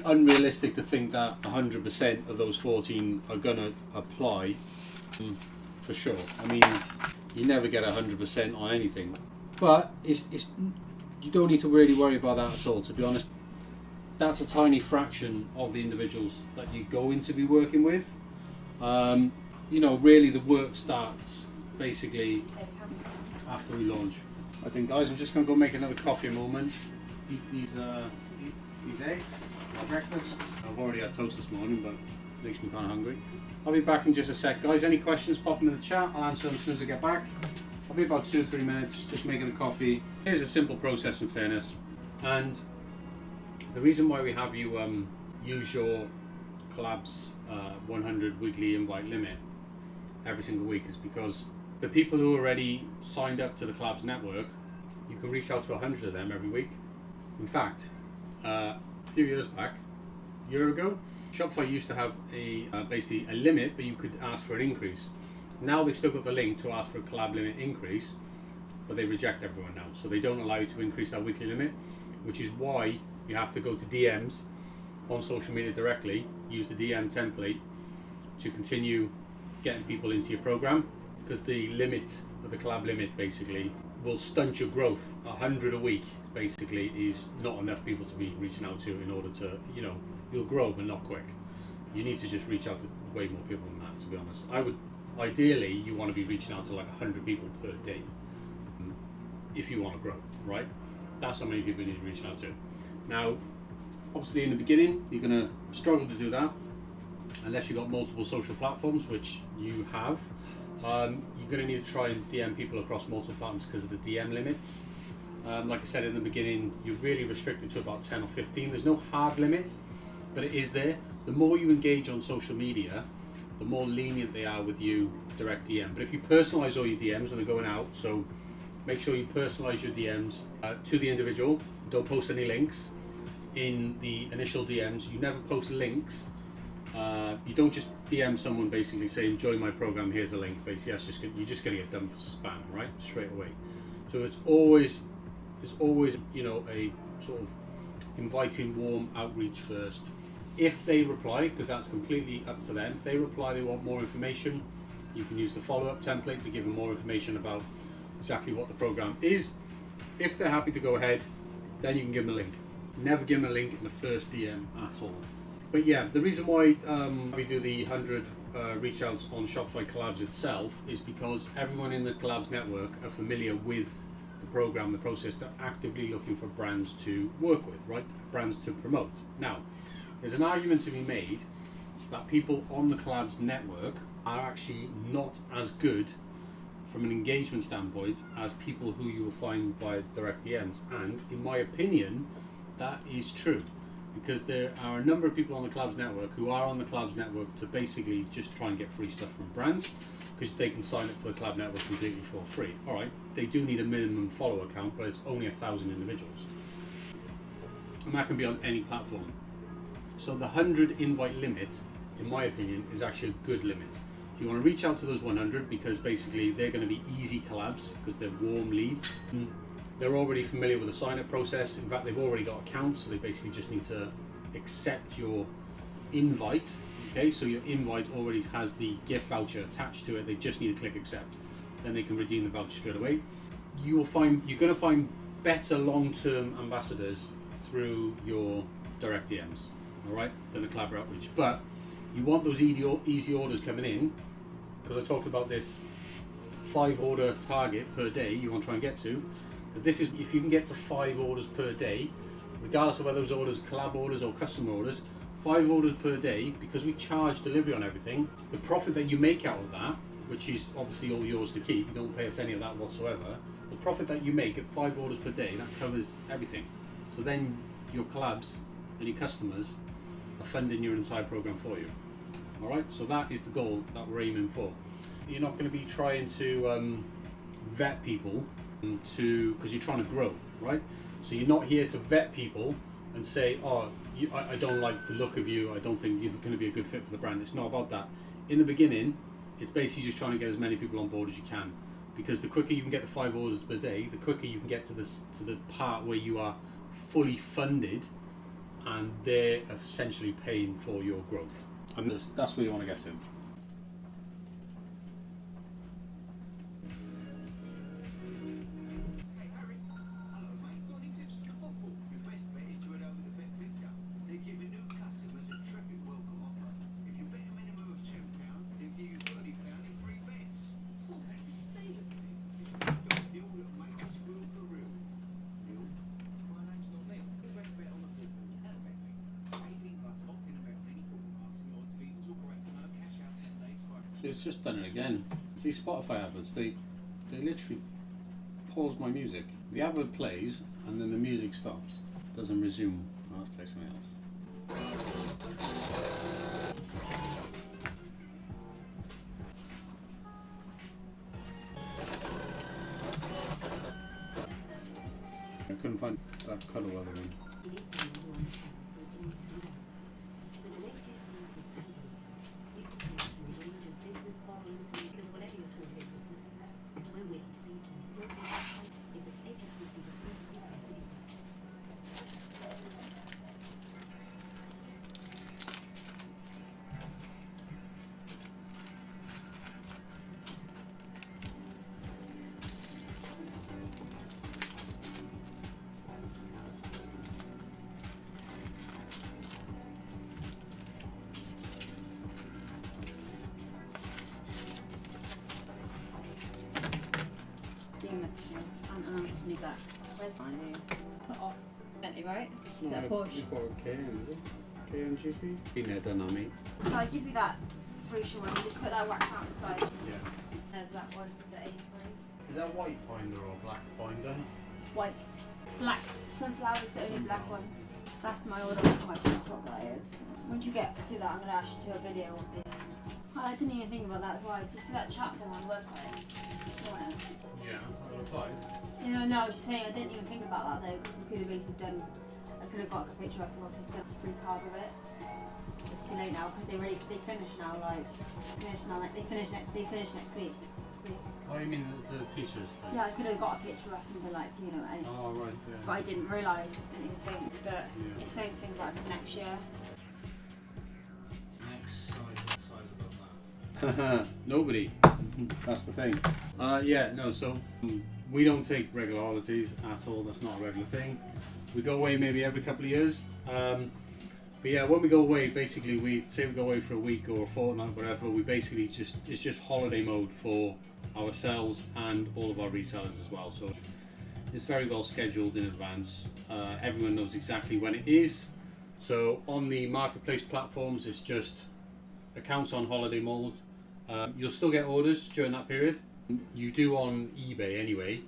[SPEAKER 1] unrealistic to think that 100% of those 14 are gonna apply, for sure. I mean, you never get 100% on anything, but it's you don't need to really worry about that at all. To be honest, that's a tiny fraction of the individuals that you're going to be working with. You know, really, the work starts basically after we launch. I think, guys, I'm just going to go make another coffee a moment. Eat these eggs for breakfast. I've already had toast this morning, but it makes me kind of hungry. I'll be back in just a sec, guys. Any questions, pop them in the chat. I'll answer them as soon as I get back. I'll be about 2-3 minutes, just making the coffee. Here's a simple process, in fairness. And the reason why we have you use your Collabs 100 weekly invite limit every single week is because the people who already signed up to the Collabs network, you can reach out to 100 of them every week. In fact, a few years back, a year ago, Shopify used to have basically a limit, but you could ask for an increase. Now they've still got the link to ask for a collab limit increase, but they reject everyone now. So they don't allow you to increase that weekly limit, which is why you have to go to DMs on social media directly, use the DM template to continue getting people into your program, because the limit of the collab limit basically will stunt your growth. 100 a week basically is not enough people to be reaching out to in order to, you know, you'll grow but not quick. You need to just reach out to way more people than that, to be honest. Ideally, you want to be reaching out to like 100 people per day if you want to grow, right? That's how many people you need to be reaching out to. Now, obviously in the beginning, you're going to struggle to do that unless you've got multiple social platforms, which you have. You're going to need to try and DM people across multiple platforms because of the DM limits. Like I said in the beginning, you're really restricted to about 10 or 15. There's no hard limit, but it is there. The more you engage on social media, the more lenient they are with you direct DM. But if you personalize all your DMs when they're going out, so make sure you personalize your DMs to the individual. Don't post any links in the initial DMs. You never post links. You don't just DM someone basically say, enjoy my program, here's a link. Basically, that's just you're just going to get done for spam, right? Straight away. So it's always, you know, a sort of inviting, warm outreach first. If they reply, because that's completely up to them, if they reply they want more information, you can use the follow-up template to give them more information about exactly what the program is. If they're happy to go ahead, then you can give them a link. Never give them a link in the first DM at all. But yeah, the reason why we do the 100 reach outs on Shopify Collabs itself is because everyone in the Collabs network are familiar with the program, the process. They're actively looking for brands to work with, right? Brands to promote. Now, there's an argument to be made that people on the Collabs network are actually not as good from an engagement standpoint as people who you will find via direct DMs. And in my opinion, that is true, because there are a number of people on the Collabs network who are on the Collabs network to basically just try and get free stuff from brands. because they can sign up for the collab network completely for free. All right, they do need a minimum follower count, but it's only 1,000 individuals, and that can be on any platform. So the 100 invite limit, in my opinion, is actually a good limit. You want to reach out to those 100 because basically they're going to be easy collabs because they're warm leads. They're already familiar with the sign-up process. In fact, they've already got accounts, so they basically just need to accept your invite. Okay, so your invite already has the gift voucher attached to it. They just need to click accept. Then they can redeem the voucher straight away. You're going to find better long-term ambassadors through your direct DMs, all right, than the collab outreach. But you want those easy orders coming in, because I talked about this 5 order target per day you want to try and get to. Because this is, if you can get to 5 orders per day, regardless of whether those orders are collab orders or customer orders, 5 orders per day, because we charge delivery on everything, the profit that you make out of that, which is obviously all yours to keep, you don't pay us any of that whatsoever, the profit that you make at 5 orders per day, that covers everything. So then your collabs and your customers are funding your entire program for you. All right, so that is the goal that we're aiming for. You're not going to be trying to vet people because you're trying to grow, right? So you're not here to vet people and say, oh, I don't like the look of you, I don't think you're going to be a good fit for the brand. It's not about that. In the beginning, it's basically just trying to get as many people on board as you can, because the quicker you can get to 5 orders per day, the quicker you can get to the part where you are fully funded and they're essentially paying for your growth. And that's where you want to get to.
[SPEAKER 2] Hey Harry, hello mate. Got any tips for the football? Your best bet is to head over to Bet Victor. They're giving new customers a terrific welcome offer. If you bet a minimum of £10, they'll give you £30 in free bets. Oh, that's a steal of me. It's a good deal that'll make us squeal for real. Neil? My name's not Neil. The best bet on the football at Bet Victor. 18 plus, opt in about any football marketing or to be correct to know cash out 10 days time.
[SPEAKER 1] It's just done it again. These Spotify adverts, they literally pause my music. The advert plays and then the music stops. Doesn't resume. Oh, let's play something else. I couldn't find that cuddle other one.
[SPEAKER 4] Leave that. Where's mine? Put off. Bentley, right? Is that a Porsche?
[SPEAKER 1] You bought a KM, is it? KM GT? Been there, done on me.
[SPEAKER 4] So I give you that free shoe one. You just put that wax out the side.
[SPEAKER 1] Yeah.
[SPEAKER 4] There's that one for the 83.
[SPEAKER 1] Is that white binder or black binder?
[SPEAKER 4] White. Black. Sunflower is the only black one. That's my order for my TikTok, that is. Once you do that, I'm going to actually do a video of this. I didn't even think about that. Why? Did you see that chat thing on the website this morning?
[SPEAKER 1] Yeah, I replied.
[SPEAKER 4] No, I was just saying I didn't even think about that though, because we could have basically done, I could have got a picture up and obviously done a free card of it. It's too late now because they finish now, they finish next week. See?
[SPEAKER 1] Oh, you mean the t-shirts thing?
[SPEAKER 4] Yeah, I could have got a picture up and be like, any,
[SPEAKER 1] Oh, right, yeah.
[SPEAKER 4] but I didn't realise, didn't even think, but
[SPEAKER 1] Yeah.
[SPEAKER 4] it's something to think about for next year.
[SPEAKER 1] Next size about that. Nobody. That's the thing. Yeah, no, so we don't take regular holidays at all. That's not a regular thing. We go away maybe every couple of years. But yeah, when we go away, basically we say we go away for a week or a fortnight, whatever, we basically it's just holiday mode for ourselves and all of our resellers as well. So it's very well scheduled in advance. Everyone knows exactly when it is. So on the marketplace platforms, it's just accounts on holiday mode. You'll still get orders during that period. You do on eBay anyway.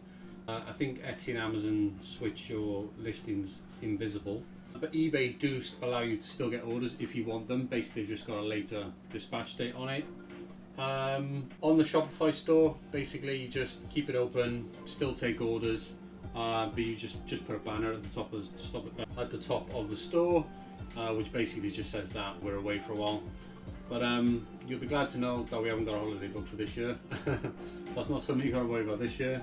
[SPEAKER 1] I think Etsy and Amazon switch your listings invisible. But eBay do allow you to still get orders if you want them. Basically, they've just got a later dispatch date on it. On the Shopify store, basically you just keep it open, still take orders, but you just put a banner at the top of the store, which basically just says that we're away for a while. But you'll be glad to know that we haven't got a holiday booked for this year. That's not something you got to worry about this year.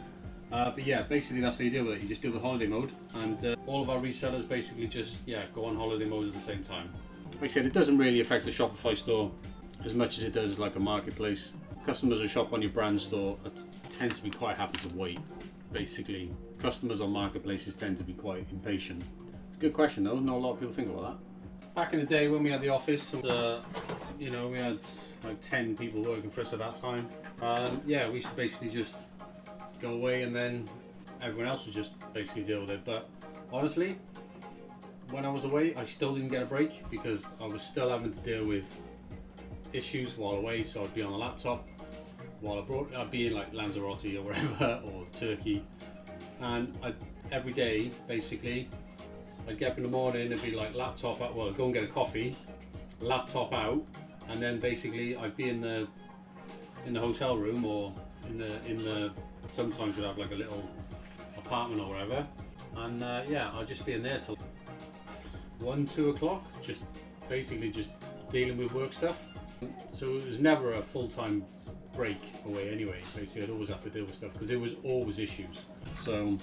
[SPEAKER 1] But yeah, basically that's how you deal with it. You just deal with holiday mode, and all of our resellers basically just go on holiday mode at the same time. Like I said, it doesn't really affect the Shopify store as much as it does like a marketplace. Customers who shop on your brand store tend to be quite happy to wait. Basically, customers on marketplaces tend to be quite impatient. It's a good question though. Not a lot of people think about that. Back in the day when we had the office, we had like 10 people working for us at that time. We used to basically just go away, and then everyone else would just basically deal with it. But honestly, when I was away, I still didn't get a break because I was still having to deal with issues while away. So I'd be on the laptop while I'd be in like Lanzarote or wherever, or Turkey, and every day basically I'd get up in the morning and be like laptop out. Well, I'd go and get a coffee, laptop out, and then basically I'd be in the hotel room, or in the sometimes we'd have like a little apartment or whatever, and I'd just be in there till 1-2 o'clock, just dealing with work stuff. So it was never a full-time break away anyway. Basically I'd always have to deal with stuff because there was always issues. So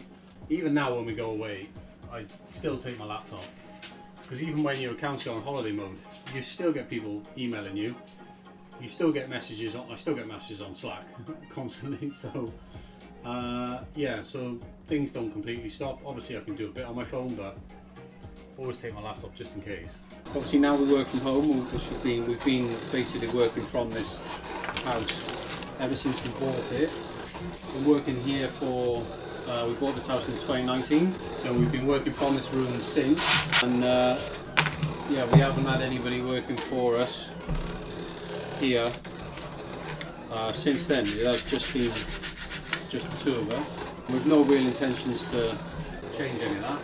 [SPEAKER 1] even now when we go away, I still take my laptop, because even when your account's on holiday mode, you still get people emailing you. You still get messages I still get messages on Slack constantly. So so things don't completely stop. Obviously I can do a bit on my phone, but always take my laptop just in case. Obviously now we work from home, we've been basically working from this house ever since we bought it. We're working here for we bought this house in 2019, so we've been working from this room since, and we haven't had anybody working for us here since then. It has just been the two of us, with no real intentions to change any of that.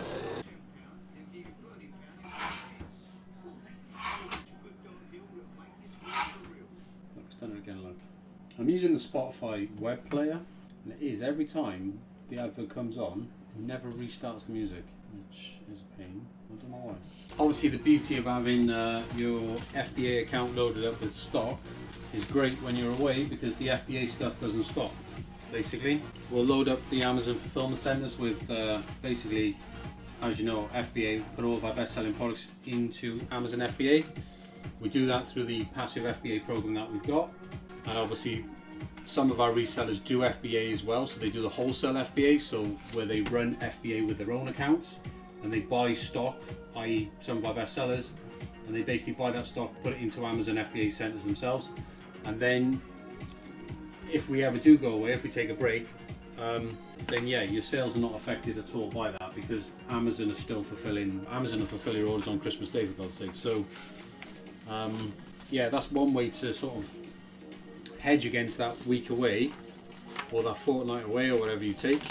[SPEAKER 1] Look, it's done it again, look. I'm using the Spotify web player, and it is, every time the advert comes on, it never restarts the music, which is a pain. I don't know why. Obviously the beauty of having your FBA account loaded up with stock is great when you're away, because the FBA stuff doesn't stop. Basically, we'll load up the Amazon fulfillment centers with basically, as you know, FBA, put all of our best-selling products into Amazon FBA. We do that through the passive FBA program that we've got, and obviously some of our resellers do FBA as well, so they do the wholesale FBA, so where they run FBA with their own accounts and they buy stock, i.e. some of our best sellers, and they basically buy that stock, put it into Amazon FBA centers themselves, and then if we ever do go away, if we take a break, then your sales are not affected at all by that, because Amazon are fulfilling orders on Christmas Day, for God's sake. So that's one way to sort of hedge against that week away, or that fortnight away, or whatever you take,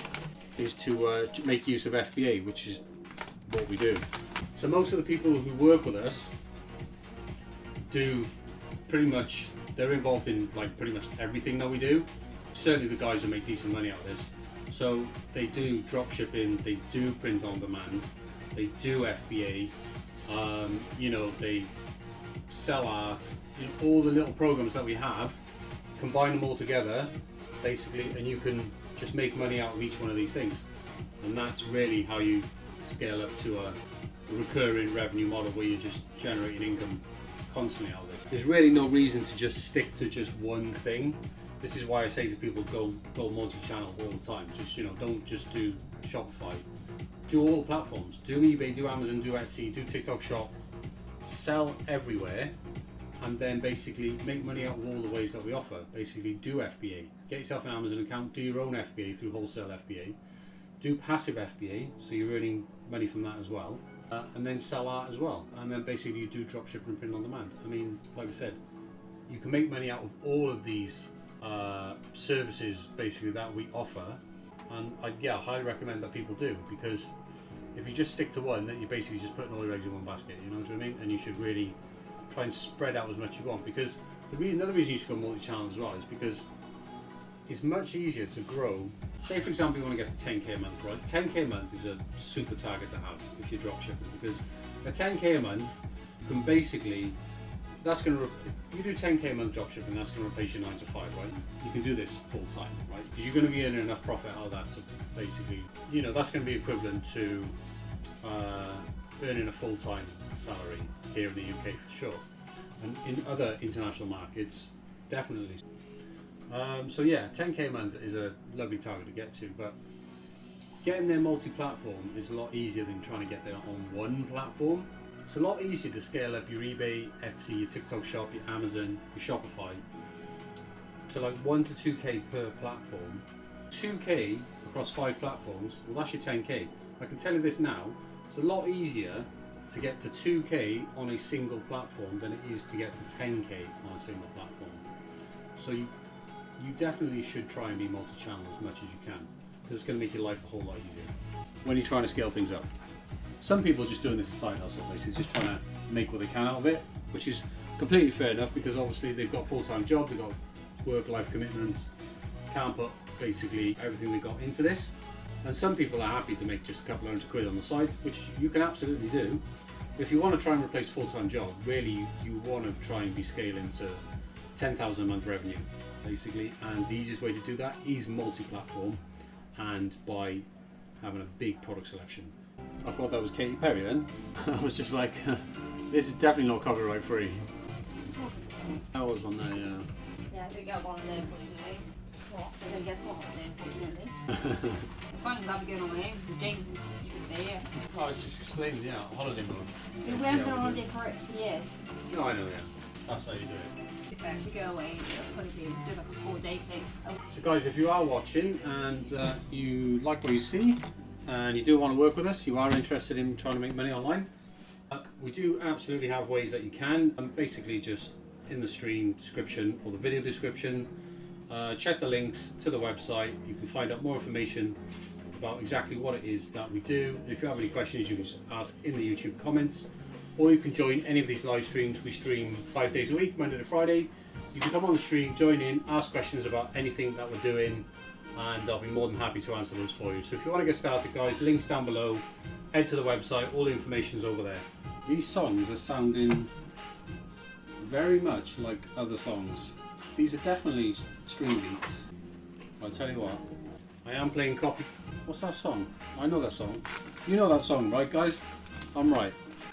[SPEAKER 1] is to make use of FBA, which is what we do. So most of the people who work with us do they're involved in like pretty much everything that we do. Certainly the guys who make decent money out of this. So they do dropshipping, they do print on demand, they do FBA, they sell art, all the little programs that we have, combine them all together basically, and you can just make money out of each one of these things. And that's really how you scale up to a recurring revenue model where you're just generating income constantly out of it. There's really no reason to just stick to just one thing. This is why I say to people, go multi-channel all the time. Just don't just do Shopify. Do all platforms. Do eBay, do Amazon, do Etsy, do TikTok Shop. Sell everywhere, and then basically make money out of all the ways that we offer. Basically do FBA. Get yourself an Amazon account, do your own FBA through wholesale FBA. Do passive FBA, so you're earning money from that as well. And then sell art as well. And then basically you do dropshipping and print on demand. I mean, like I said, you can make money out of all of these services basically that we offer. And I highly recommend that people do, because if you just stick to one, then you're basically just putting all your eggs in one basket, you know what I mean? And you should really try and spread out as much as you want, because Another reason you should go multi-channel as well is because it's much easier to grow. Say for example you want to get to 10k a month, right? 10k a month is a super target to have if you're dropshipping, because a 10k a month can basically, that's going to, you do 10k a month dropshipping, that's going to replace your 9 to 5, right? You can do this full time, right? Because you're going to be earning enough profit out of that to basically, you know, that's going to be equivalent to earning a full-time salary here in the UK for sure, and in other international markets definitely. So yeah, 10k a month is a lovely target to get to, but getting there multi-platform is a lot easier than trying to get there on one platform. It's a lot easier to scale up your eBay, Etsy, your TikTok shop, your Amazon, your Shopify to like 1 to 2k per platform. 2k across 5 platforms, well that's your 10k. I can tell you this now, it's a lot easier to get to 2k on a single platform than it is to get to 10k on a single platform. So you definitely should try and be multi-channel as much as you can, because it's going to make your life a whole lot easier when you're trying to scale things up. Some people are just doing this as a side hustle, basically just trying to make what they can out of it, which is completely fair enough, because obviously they've got full-time jobs, they've got work-life commitments, can't put basically everything they've got into this. And some people are happy to make just a couple £100 on the side, which you can absolutely do. If you want to try and replace a full-time job, really you want to try and be scaling to 10,000 a month revenue, basically. And the easiest way to do that is multi-platform and by having a big product selection. I thought that was Katy Perry then. I was just like, this is definitely not copyright free. That was on there, yeah.
[SPEAKER 4] Yeah, I think I got one of them, unfortunately. What? I think I got one of them, unfortunately. It's fine because I'll be going on my own with James. You can stay here.
[SPEAKER 1] Oh, it's just explaining, yeah, holiday mode.
[SPEAKER 4] We haven't been on holiday for years.
[SPEAKER 1] No, I know, yeah. That's how you do it.
[SPEAKER 4] If we go away, it'll probably do like a 4-day thing.
[SPEAKER 1] So guys, if you are watching and you like what you see and you do want to work with us, you are interested in trying to make money online, we do absolutely have ways that you can. Basically just in the stream description or the video description, check the links to the website. You can find out more information about exactly what it is that we do. And if you have any questions, you can just ask in the YouTube comments, or you can join any of these live streams. We stream 5 days a week, Monday to Friday. You can come on the stream, join in, ask questions about anything that we're doing, and I'll be more than happy to answer those for you. So if you want to get started, guys, links down below, head to the website, all the information's over there. These songs are sounding very much like other songs. These are definitely string beats. I'll tell you what, I am playing copy. What's that song? I know that song. You know that song, right guys? I'm right.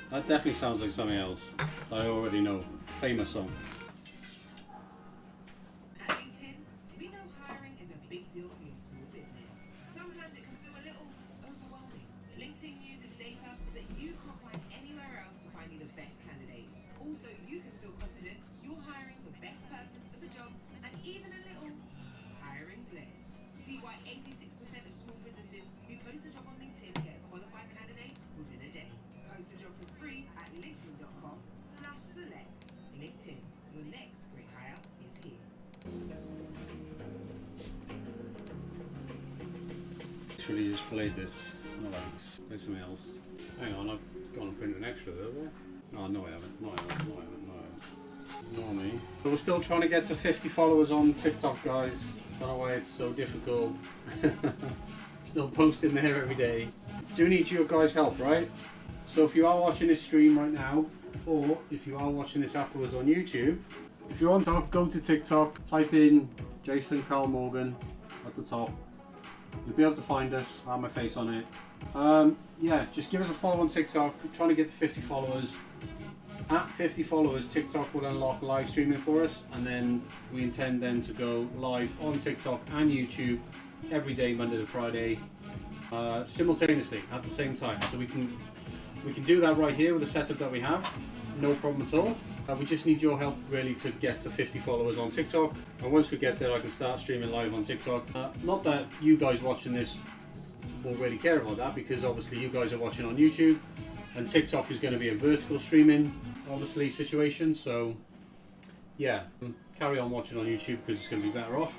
[SPEAKER 1] That definitely sounds like something else that I already know. Famous song.
[SPEAKER 3] At LinkedIn, we know hiring is a big deal for your small business. Sometimes it can feel a little overwhelming. LinkedIn uses data that you can't find anywhere else to find you the best candidates. Also, you can feel confident you're hiring the best person for the job, and even a little hiring blitz. See why 86% of small businesses who post a job on LinkedIn get a qualified candidate within a day. Post a job for free at linkedin.com/select. LinkedIn, your next great hire is here.
[SPEAKER 1] Literally just played this. No thanks. Play something else. Hang on, I've gone and printed an extra there, have I? Oh no I haven't. No I haven't. No I haven't. No I haven't. Ignore me. But we're still trying to get to 50 followers on TikTok, guys. Don't know why it's so difficult. Still posting there every day. Do need your guys' help, right? So if you are watching this stream right now, or if you are watching this afterwards on YouTube, if you're on top, go to TikTok, type in Jason Carl Morgan at the top. You'll be able to find us. I have my face on it. Yeah, just give us a follow on TikTok. We're trying to get to 50 followers. At 50 followers, TikTok will unlock live streaming for us, and then we intend then to go live on TikTok and YouTube every day, Monday to Friday, simultaneously at the same time. So we can do that right here with the setup that we have, no problem at all. We just need your help really to get to 50 followers on TikTok, and once we get there I can start streaming live on TikTok. Not that you guys watching this will really care about that, because obviously you guys are watching on YouTube, and TikTok is going to be a vertical streaming obviously situation, so yeah, carry on watching on YouTube because it's going to be better off.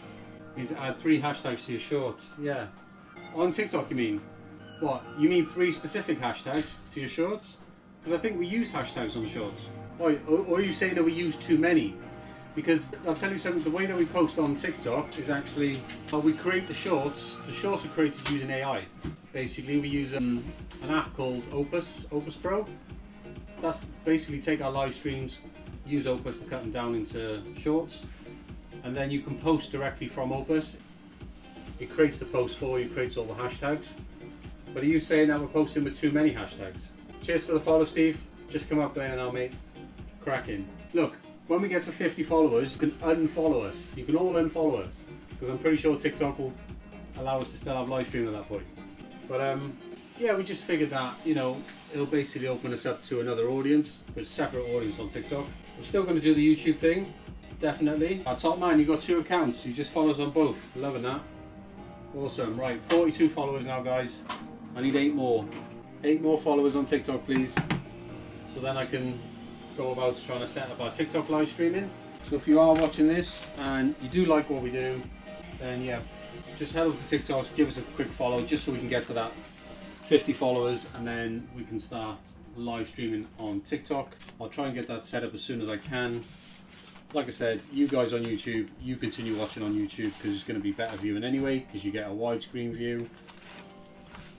[SPEAKER 1] You need to add 3 hashtags to your shorts. Yeah, on TikTok you mean? What, you mean 3 specific hashtags to your shorts? Because I think we use hashtags on the shorts. Or are you saying that we use too many? Because I'll tell you something, the way that we post on TikTok is actually how we create the shorts. The shorts are created using AI. Basically, we use an app called Opus Pro. That's basically take our live streams, use Opus to cut them down into shorts, and then you can post directly from Opus. It creates the post for you, creates all the hashtags. But are you saying that we're posting with too many hashtags? Cheers for the follow, Steve. Just come up there now, mate. Cracking. Look, when we get to 50 followers, you can unfollow us. You can all unfollow us, because I'm pretty sure TikTok will allow us to still have live stream at that point. But yeah, we just figured that, you know, it'll basically open us up to another audience, a separate audience on TikTok. We're still going to do the YouTube thing, definitely. Our top man, you got 2 accounts. You just follow us on both. Loving that. Awesome. Right, 42 followers now, guys. I need 8 more. 8 more followers on TikTok, please. So then I can go about trying to set up our TikTok live streaming. So if you are watching this and you do like what we do, then yeah, just head over to TikTok, give us a quick follow just so we can get to that 50 followers, and then we can start live streaming on TikTok. I'll try and get that set up as soon as I can. Like I said, you guys on YouTube, you continue watching on YouTube because it's going to be better viewing anyway, because you get a widescreen view.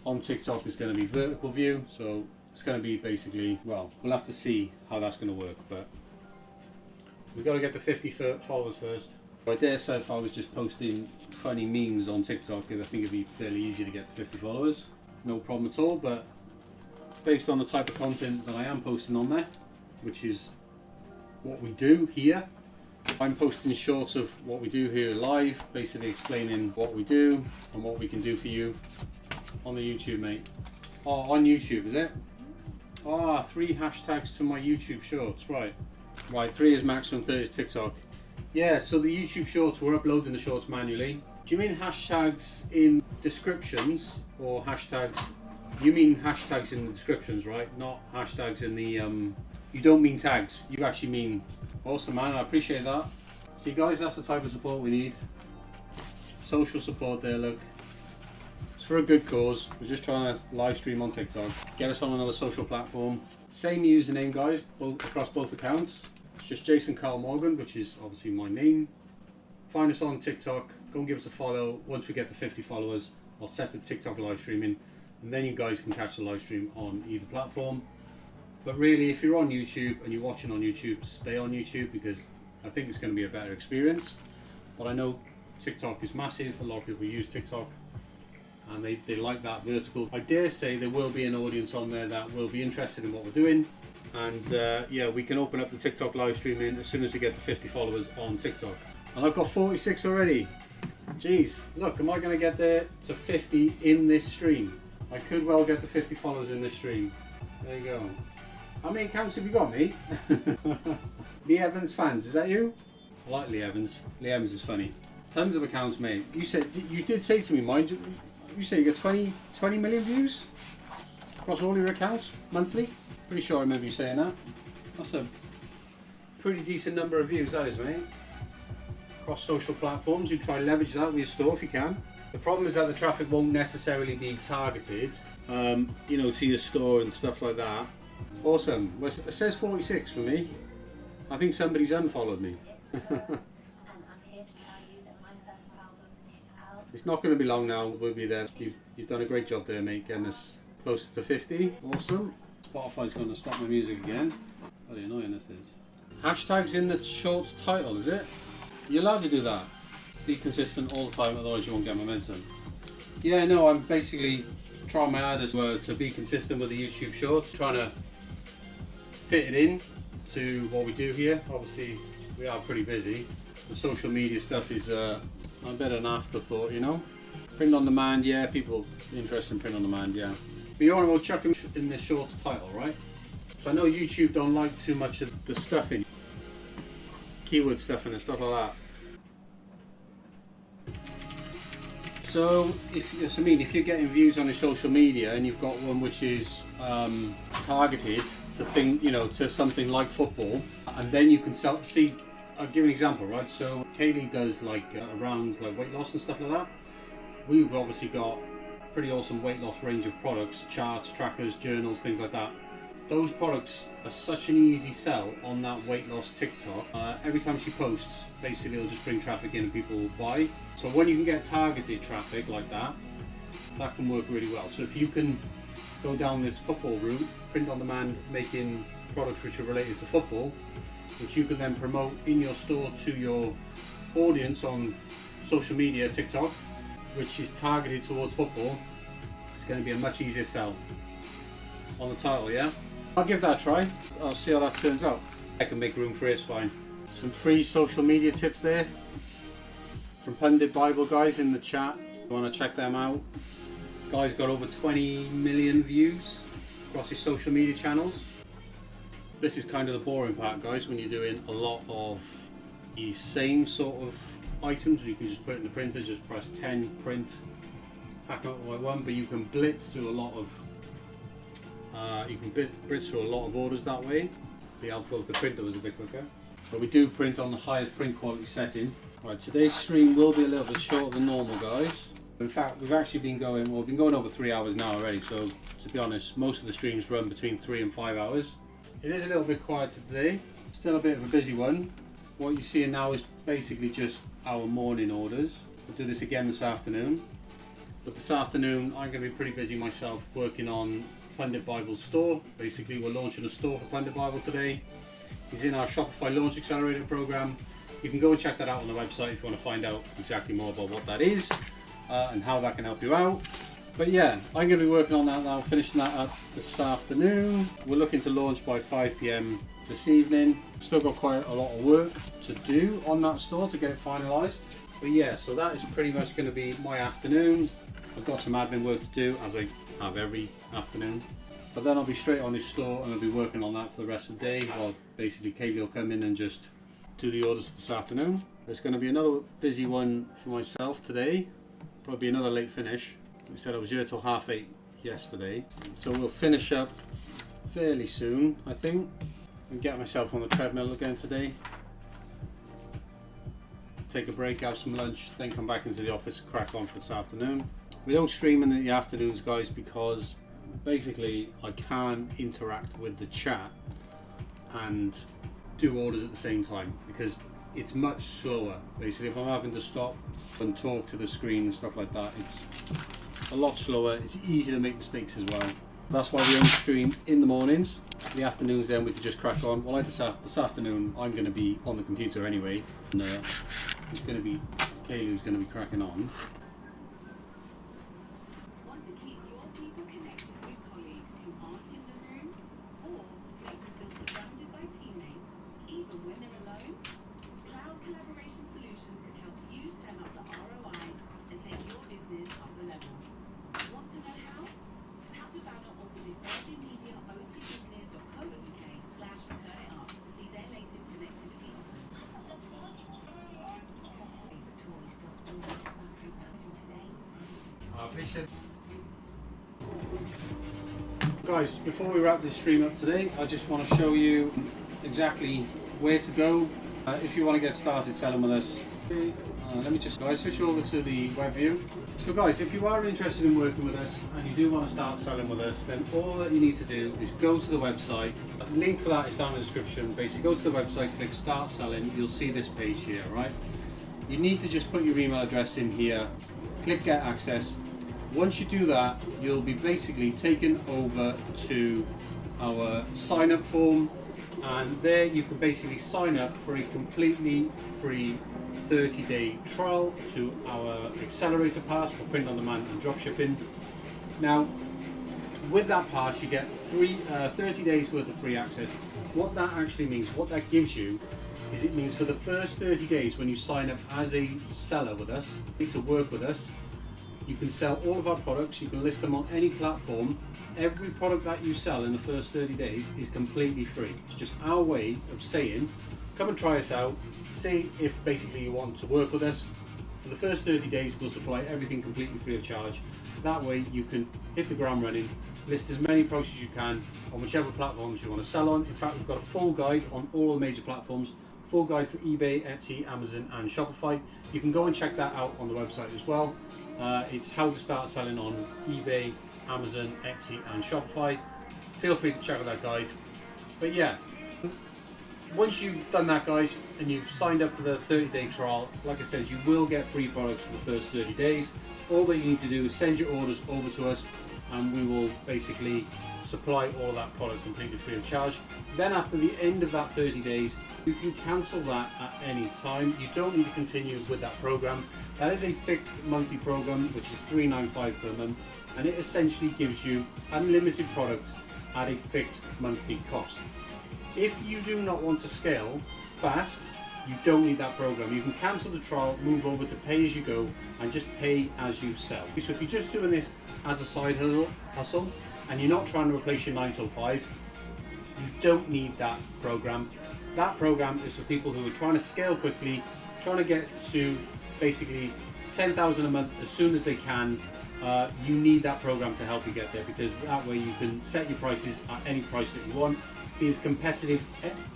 [SPEAKER 1] On TikTok it's going to be vertical view, so it's going to be basically, well, we'll have to see how that's going to work, but we've got to get the 50 followers first. I dare say if I was just posting funny memes on TikTok, I think it'd be fairly easy to get the 50 followers. No problem at all, but based on the type of content that I am posting on there, which is what we do here, I'm posting shorts of what we do here live, basically explaining what we do and what we can do for you on the YouTube, mate. Oh, on YouTube, is it? Ah, 3 hashtags to my YouTube shorts, right. Right, 3 is maximum, 30 is TikTok. Yeah, so the YouTube shorts, we're uploading the shorts manually. Do you mean hashtags in descriptions, or hashtags? You mean hashtags in the descriptions, right? Not hashtags in the, you don't mean tags, you actually mean, awesome man, I appreciate that. See guys, that's the type of support we need. Social support there, look. For a good cause. We're just trying to live stream on TikTok, get us on another social platform. Same username, guys, across both accounts. It's just Jason Carl Morgan, which is obviously my name. Find us on TikTok, go and give us a follow. Once we get to 50 followers, I'll set up TikTok live streaming, and then you guys can catch the live stream on either platform. But really, if you're on YouTube and you're watching on YouTube, stay on YouTube, because I think it's going to be a better experience. But I know TikTok is massive, a lot of people use TikTok, and they like that vertical. I dare say there will be an audience on there that will be interested in what we're doing, and yeah, we can open up the TikTok live streaming as soon as we get to 50 followers on TikTok. And I've got 46 already. Jeez, look, am I going to get there to 50 in this stream? I could well get to 50 followers in this stream. There you go. How many accounts have you got, mate? Lee Evans fans, is that you? I like Lee Evans. Lee Evans is funny. Tons of accounts, mate. You did say to me, mind you, you say you get 20 million views across all your accounts monthly? Pretty sure I remember you saying that. That's a pretty decent number of views, that is, mate. Across social platforms, you try to leverage that with your store if you can. The problem is that the traffic won't necessarily be targeted, you know, to your store and stuff like that. Awesome. Well, it says 46 for me. I think somebody's unfollowed me. It's not going to be long now, we'll be there. You've done a great job there, mate, getting us closer to 50. Awesome. Spotify's going to stop my music again. Bloody annoying this is. Hashtags in the shorts title, is it? You're allowed to do that. Be consistent all the time, otherwise you won't get momentum. Yeah, no, I'm basically trying my hardest to be consistent with the YouTube shorts, trying to fit it in to what we do here. Obviously, we are pretty busy. The social media stuff is a bit of an afterthought, you know. Print on demand, yeah, people interested in print on demand, yeah. But you want to chuck them in the shorts title, right? So I know YouTube don't like too much of the stuff in keyword stuff and stuff like that. So if you're getting views on your social media and you've got one which is targeted to something like football, and then you can see. I'll give an example, right? So Kaylee does around weight loss and stuff like that. We've obviously got pretty awesome weight loss range of products, charts, trackers, journals, things like that. those products are such an easy sell on that weight loss TikTok. Every time she posts, basically it'll just bring traffic in and people will buy. So when you can get targeted traffic like that, that can work really well. So if you can go down this football route, print on demand, making products which are related to football, which you can then promote in your store to your audience on social media, TikTok, which is targeted towards football, it's going to be a much easier sell on the title, yeah? I'll give that a try. I'll see how that turns out. I can make room for it, it's fine. Some free social media tips there from Pundit Bible guys in the chat. You want to check them out. Guy's got over 20 million views across his social media channels. This is kind of the boring part, guys, when you're doing a lot of the same sort of items. You can just put it in the printer, just press 10, print, pack up by one, but you can blitz through a lot of orders that way. Be helpful if the printer was a bit quicker. But we do print on the highest print quality setting. Right, today's stream will be a little bit shorter than normal, guys. In fact, we've actually been going, well, we've been going over 3 hours now already, so to be honest, most of the streams run between 3 and 5 hours. It is a little bit quieter today, still a bit of a busy one. What you're seeing now is basically just our morning orders. We'll do this again this afternoon. But this afternoon, I'm going to be pretty busy myself working on Pundit Bible's store. Basically, we're launching a store for Pundit Bible today. He's in our Shopify Launch Accelerator program. You can go and check that out on the website if you want to find out exactly more about what that is and how that can help you out. But yeah, I'm going to be working on that now, finishing that up this afternoon. We're looking to launch by 5 PM this evening. Still got quite a lot of work to do on that store to get it finalised. But yeah, so that is pretty much going to be my afternoon. I've got some admin work to do, as I have every afternoon. But then I'll be straight on this store and I'll be working on that for the rest of the day while basically Kaylee will come in and just do the orders for this afternoon. There's going to be another busy one for myself today. Probably another late finish. I said I was here till 8:30 yesterday. So we'll finish up fairly soon, I think. And get myself on the treadmill again today. Take a break, have some lunch, then come back into the office and crack on for this afternoon. We don't stream in the afternoons, guys, because basically I can't interact with the chat and do orders at the same time because it's much slower. Basically, if I'm having to stop and talk to the screen and stuff like that, it's a lot slower. It's easy to make mistakes as well. That's why we only stream in the mornings. The afternoons, then we can just crack on. Well, like this afternoon, I'm going to be on the computer anyway. And, it's going to be Kaylee who's going to be cracking on.
[SPEAKER 5] Want to keep your people connected with colleagues who aren't in the room, or make them feel surrounded by teammates, even when they're alone? Cloud collaboration solutions can help you turn up the ROI and take your business up a level. Want to know how? Tap the banner or visit virginmediaotbusiness.co.uk/turnitup to see their latest connectivity offers. Toy starts to work battery management today.
[SPEAKER 1] I appreciate it. Guys, before we wrap this stream up today, I just want to show you exactly where to go if you want to get started selling with us. Let me just switch over to the web view. So guys, if you are interested in working with us and you do want to start selling with us, then all that you need to do is go to the website. The link for that is down in the description. Basically go to the website, click start selling, you'll see this page here, right? You need to just put your email address in here, click get access. Once you do that, you'll be basically taken over to our sign up form, and there you can basically sign up for a completely free 30-day trial to our accelerator pass for print on demand and dropshipping. Now, with that pass, you get 30 days worth of free access. What that actually means, what that gives you, is it means for the first 30 days when you sign up as a seller with us, to work with us, you can sell all of our products, you can list them on any platform. Every product that you sell in the first 30 days is completely free. It's just our way of saying, come and try us out, see if basically you want to work with us. For the first 30 days, we'll supply everything completely free of charge. That way you can hit the ground running, list as many products as you can on whichever platforms you want to sell on. In fact, we've got a full guide on all the major platforms, full guide for eBay, Etsy, Amazon and Shopify. You can go and check that out on the website as well. It's how to start selling on eBay, Amazon, Etsy and Shopify. feel free to check out that guide. But yeah, once you've done that, guys, and you've signed up for the 30-day trial, like I said, you will get free products for the first 30 days. All that you need to do is send your orders over to us, and we will basically supply all that product completely free of charge. Then after the end of that 30 days, you can cancel that at any time. You don't need to continue with that program. That is a fixed monthly program, which is $3.95 per month, and it essentially gives you unlimited product at a fixed monthly cost. If you do not want to scale fast, you don't need that program. You can cancel the trial, move over to pay as you go, and just pay as you sell. So if you're just doing this as a side hustle and you're not trying to replace your 9 till 5, you don't need that program. That program is for people who are trying to scale quickly, trying to get to basically 10,000 a month as soon as they can. You need that program to help you get there, because that way you can set your prices at any price that you want. Be as competitive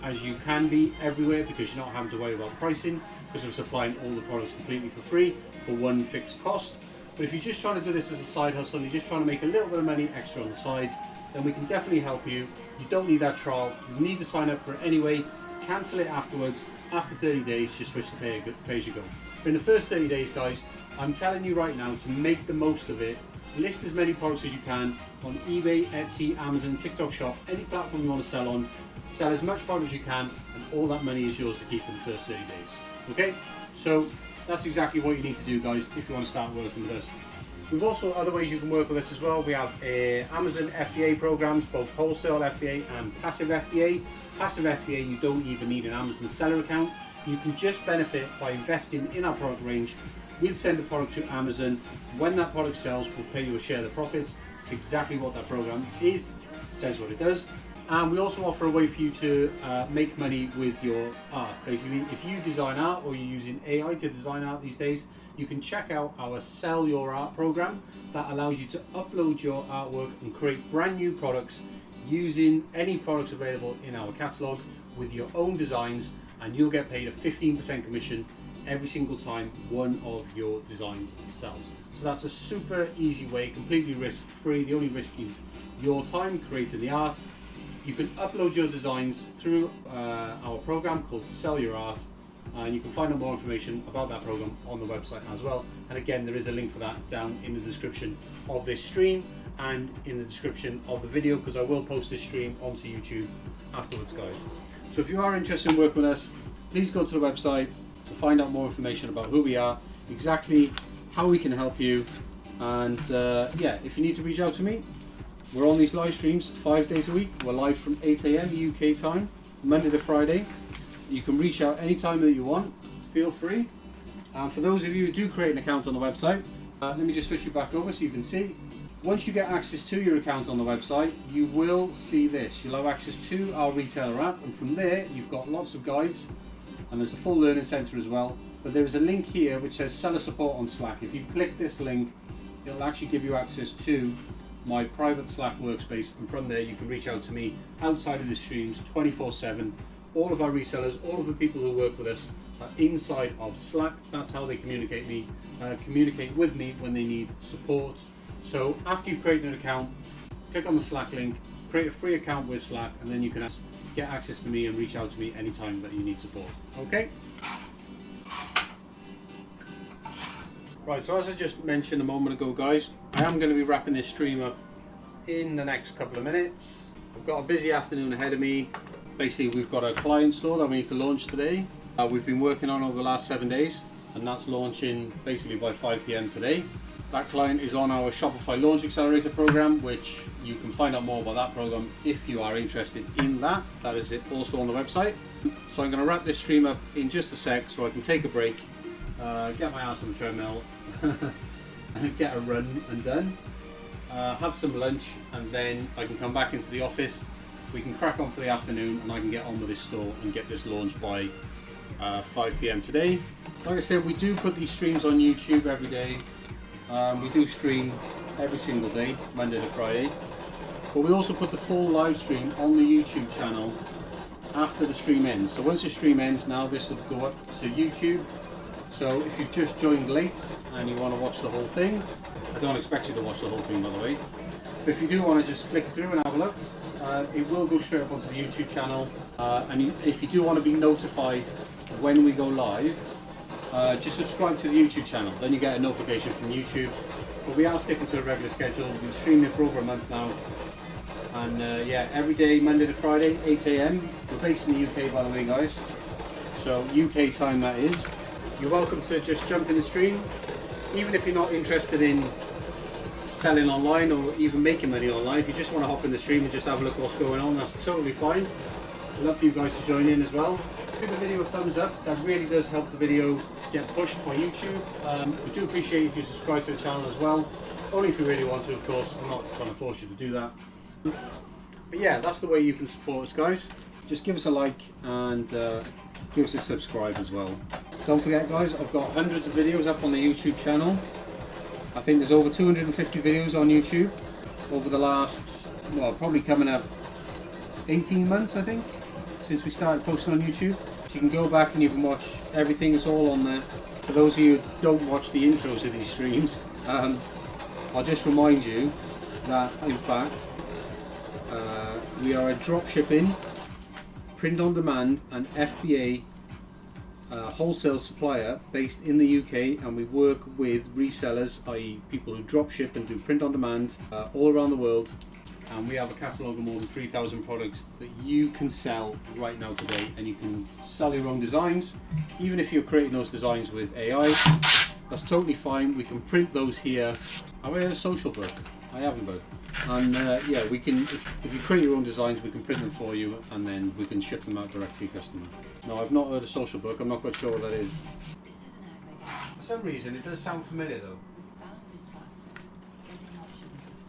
[SPEAKER 1] as you can be everywhere, because you're not having to worry about pricing, because we're supplying all the products completely for free for one fixed cost. But if you're just trying to do this as a side hustle and you're just trying to make a little bit of money extra on the side, then we can definitely help you. You don't need that trial. You need to sign up for it anyway. Cancel it afterwards. After 30 days, just switch to pay as you go. But in the first 30 days, guys, I'm telling you right now to make the most of it. List as many products as you can on eBay, Etsy, Amazon, TikTok Shop, any platform you want to sell on. Sell as much product as you can, and all that money is yours to keep for the first 30 days. Okay? So that's exactly what you need to do, guys, if you want to start working with us. We've also other ways you can work with us as well. We have Amazon FBA programs, both wholesale FBA and passive FBA. Passive FBA, you don't even need an Amazon seller account. You can just benefit by investing in our product range. We'll send the product to Amazon. When that product sells, we'll pay you a share of the profits. It's exactly what that program is, says what it does. And we also offer a way for you to make money with your art. Basically, if you design art or you're using AI to design art these days, you can check out our Sell Your Art program that allows you to upload your artwork and create brand new products using any products available in our catalog with your own designs, and you'll get paid a 15% commission every single time one of your designs sells. So that's a super easy way, completely risk-free. The only risk is your time creating the art. You can upload your designs through our program called Sell Your Art, and you can find out more information about that program on the website as well. And again, there is a link for that down in the description of this stream and in the description of the video, because I will post this stream onto YouTube afterwards, guys. So if you are interested in working with us, please go to the website to find out more information about who we are, exactly how we can help you. And yeah, if you need to reach out to me, we're on these live streams 5 days a week. We're live from 8 AM UK time, Monday to Friday. You can reach out anytime that you want, feel free. For those of you who do create an account on the website, let me just switch you back over so you can see. Once you get access to your account on the website, you will see this. You'll have access to our retailer app, and from there you've got lots of guides, and there's a full learning center as well. But there is a link here which says seller support on Slack. If you click this link, it'll actually give you access to my private Slack workspace, and from there you can reach out to me outside of the streams 24/7. All of our resellers, all of the people who work with us are inside of Slack. That's how they communicate with me when they need support. So after you've created an account, click on the Slack link, create a free account with Slack, and then you can get access to me and reach out to me anytime that you need support. Okay? Right, so as I just mentioned a moment ago, guys, I am going to be wrapping this stream up in the next couple of minutes. I've got a busy afternoon ahead of me. Basically, we've got a client store that we need to launch today. We've been working on over the last 7 days, and that's launching basically by 5 PM today. That client is on our Shopify Launch Accelerator program, which you can find out more about that program if you are interested in that. That is it also on the website. So I'm going to wrap this stream up in just a sec so I can take a break, get my ass on the treadmill, and get a run and done. Have some lunch, and then I can come back into the office. We can crack on for the afternoon, and I can get on with this store and get this launched by 5 PM today. Like I said, we do put these streams on YouTube every day. We do stream every single day, Monday to Friday. But we also put the full live stream on the YouTube channel after the stream ends. So once the stream ends, now this will go up to YouTube. So if you've just joined late and you want to watch the whole thing, I don't expect you to watch the whole thing, by the way. But if you do want to just flick through and have a look, it will go straight up onto the YouTube channel. If you do want to be notified when we go live, just subscribe to the YouTube channel. Then you get a notification from YouTube. But we are sticking to a regular schedule. We've been streaming for over a month now. And yeah, every day, Monday to Friday, 8 AM. We're based in the UK, by the way, guys. So UK time, that is. You're welcome to just jump in the stream. Even if you're not interested in selling online or even making money online, if you just want to hop in the stream and just have a look at what's going on, that's totally fine. I'd love for you guys to join in as well. Give the video a thumbs up, that really does help the video get pushed by YouTube. We do appreciate if you subscribe to the channel as well, only if you really want to, of course. I'm not trying to force you to do that. But yeah, that's the way you can support us, guys. Just give us a like and give us a subscribe as well. Don't forget, guys, I've got hundreds of videos up on the YouTube channel. I think there's over 250 videos on YouTube over the last, well, probably coming up 18 months, I think, since we started posting on YouTube. So you can go back and you can watch everything. It's all on there. For those of you who don't watch the intros of these streams, I'll just remind you that, in fact, we are a dropshipping, print on demand and FBA wholesale supplier based in the UK, and we work with resellers, i.e. people who dropship and do print on demand all around the world, and we have a catalogue of more than 3,000 products that you can sell right now today, and you can sell your own designs. Even if you're creating those designs with AI, that's totally fine. We can print those here. Have I had a social book? I haven't, but and yeah, we can, if you create your own designs, we can print them for you and then we can ship them out direct to your customer. No, I've not heard of social book. I'm not quite sure what that is. For some reason it does sound familiar though.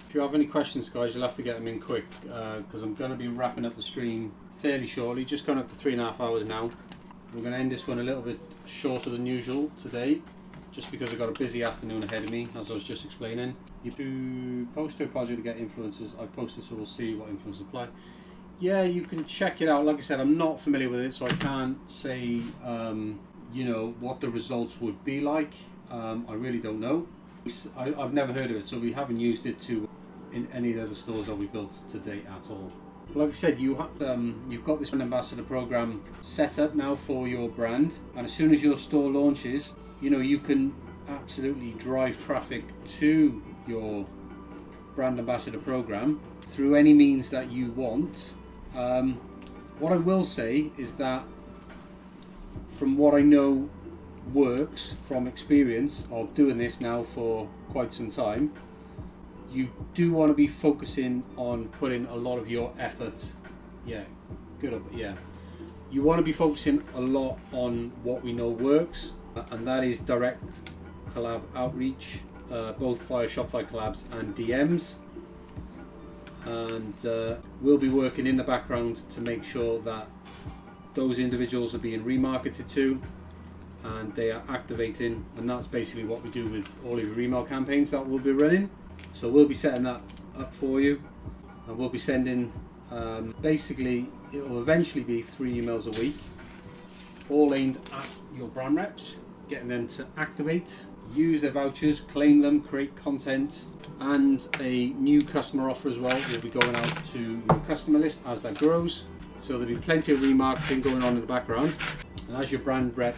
[SPEAKER 1] If you have any questions, guys, you'll have to get them in quick, because I'm going to be wrapping up the stream fairly shortly, just going up to 3.5 hours now. We're going to end this one a little bit shorter than usual today, just because I've got a busy afternoon ahead of me, as I was just explaining. You do post to a project to get influencers. I posted, so we'll see what influencers apply. Yeah, you can check it out. Like I said, I'm not familiar with it, so I can't say, you know, what the results would be like. I really don't know. I've never heard of it, so we haven't used it in any of the other stores that we built to date at all. Like I said, you've got this brand ambassador program set up now for your brand, and as soon as your store launches, you know, you can absolutely drive traffic to your brand ambassador program through any means that you want. What I will say is that from what I know works from experience of doing this now for quite some time, you do want to be focusing on putting a lot of your effort, you want to be focusing a lot on what we know works, and that is direct collab outreach, both via Shopify collabs and DMs. And we'll be working in the background to make sure that those individuals are being remarketed to and they are activating, and that's basically what we do with all of your email campaigns that we'll be running. So we'll be setting that up for you, and we'll be sending basically, it will eventually be 3 emails a week, all aimed at your brand reps, getting them to activate, use their vouchers, claim them, create content, and a new customer offer as well will be going out to your customer list as that grows. So there'll be plenty of remarketing going on in the background, and as your brand rep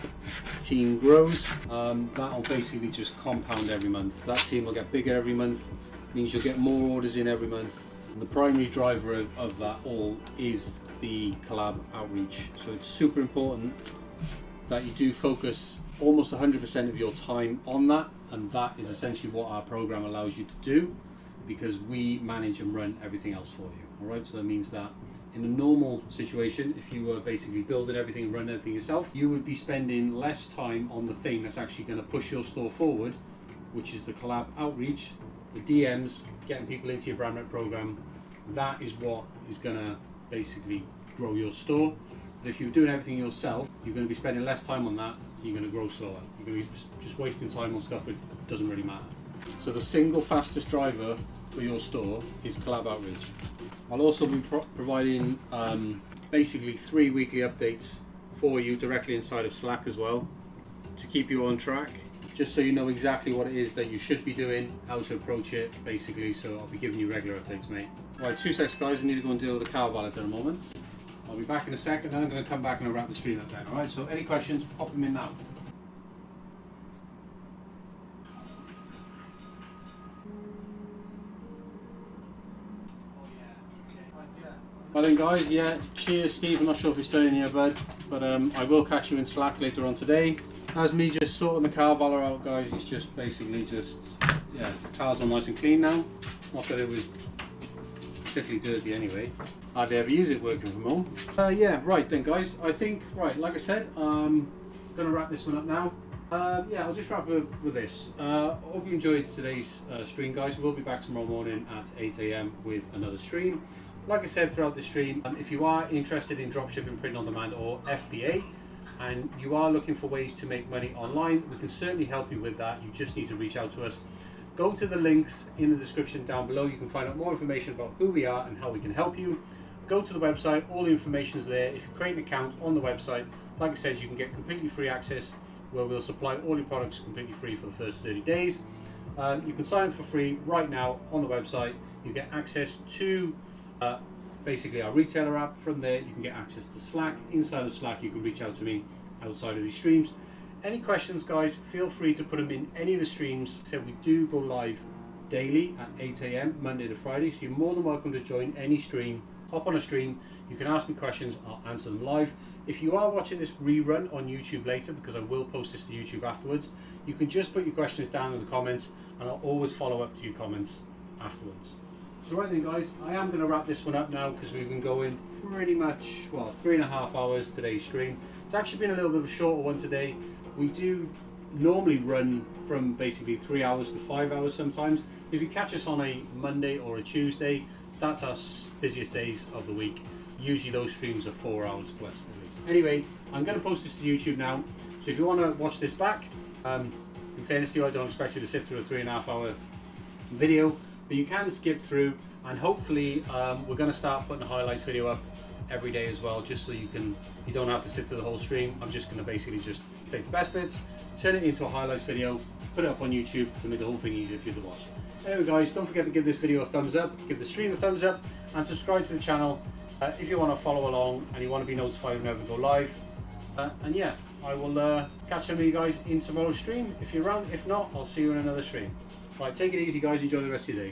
[SPEAKER 1] team grows, that'll basically just compound every month. That team will get bigger every month, means you'll get more orders in every month. And the primary driver of that all is the collab outreach. So it's super important that you do focus almost 100% of your time on that, and that is essentially what our program allows you to do, because we manage and run everything else for you. All right, so that means that in a normal situation, if you were basically building everything and running everything yourself, you would be spending less time on the thing that's actually going to push your store forward, which is the collab outreach, the DMs, getting people into your brand rep program. That is what is going to basically grow your store. But if you're doing everything yourself, you're going to be spending less time on that. You're going to grow slower. You're going to be just wasting time on stuff which doesn't really matter. So the single fastest driver for your store is collab outreach. I'll also be providing basically 3 weekly updates for you directly inside of Slack as well, to keep you on track. just so you know exactly what it is that you should be doing, how to approach it, basically. So I'll be giving you regular updates, mate. Right, 2 seconds, guys. I need to go and deal with the car valet in a moment. I'll be back in a second, then I'm going to come back and I'll wrap the stream up then. Alright, so any questions, pop them in now. Well then guys, yeah, cheers Steve, I'm not sure if you're still in here bud, but I will catch you in Slack later on today. As me just sorting the car valet out guys, it's just basically just, yeah, the car's all nice and clean now. Not that it was particularly dirty anyway. Hardly ever use it working from home. Yeah, right then guys, I think, right, like I said, I'm going to wrap this one up now. Yeah, I'll just wrap up with this. Hope you enjoyed today's stream guys. We'll be back tomorrow morning at 8 AM with another stream. Like I said throughout the stream, if you are interested in dropshipping, print on demand or FBA, and you are looking for ways to make money online, we can certainly help you with that. You just need to reach out to us. Go to the links in the description down below. You can find out more information about who we are and how we can help you. Go to the website, all the information is there. If you create an account on the website, like I said, you can get completely free access where we'll supply all your products completely free for the first 30 days. You can sign up for free right now on the website. You get access to basically our retailer app. From there you can get access to Slack. Inside of Slack you can reach out to me outside of these streams. Any questions guys, feel free to put them in any of the streams. So we do go live daily at 8 AM Monday to Friday, so you're more than welcome to join any stream. Hop on a stream, you can ask me questions, I'll answer them live. If you are watching this rerun on YouTube later, because I will post this to YouTube afterwards, you can just put your questions down in the comments and I'll always follow up to your comments afterwards. So right then guys, I am going to wrap this one up now because we've been going pretty much, well, 3.5 hours today's stream. It's actually been a little bit of a shorter one today. We do normally run from basically 3 hours to 5 hours sometimes. If you catch us on a Monday or a Tuesday, that's our busiest days of the week. Usually those streams are 4 hours plus at least. Anyway, I'm going to post this to YouTube now. So if you want to watch this back, in fairness to you, I don't expect you to sit through a 3.5 hour video. But you can skip through, and hopefully we're going to start putting a highlights video up every day as well, just so you don't have to sit through the whole stream. I'm just going to basically just take the best bits, turn it into a highlights video, put it up on YouTube to make the whole thing easier for you to watch. Anyway guys, don't forget to give this video a thumbs up, give the stream a thumbs up, and subscribe to the channel if you want to follow along and you want to be notified whenever we go live. And yeah, I will catch up with you guys in tomorrow's stream if you're around. If not, I'll see you in another stream. Right, take it easy guys, enjoy the rest of your day.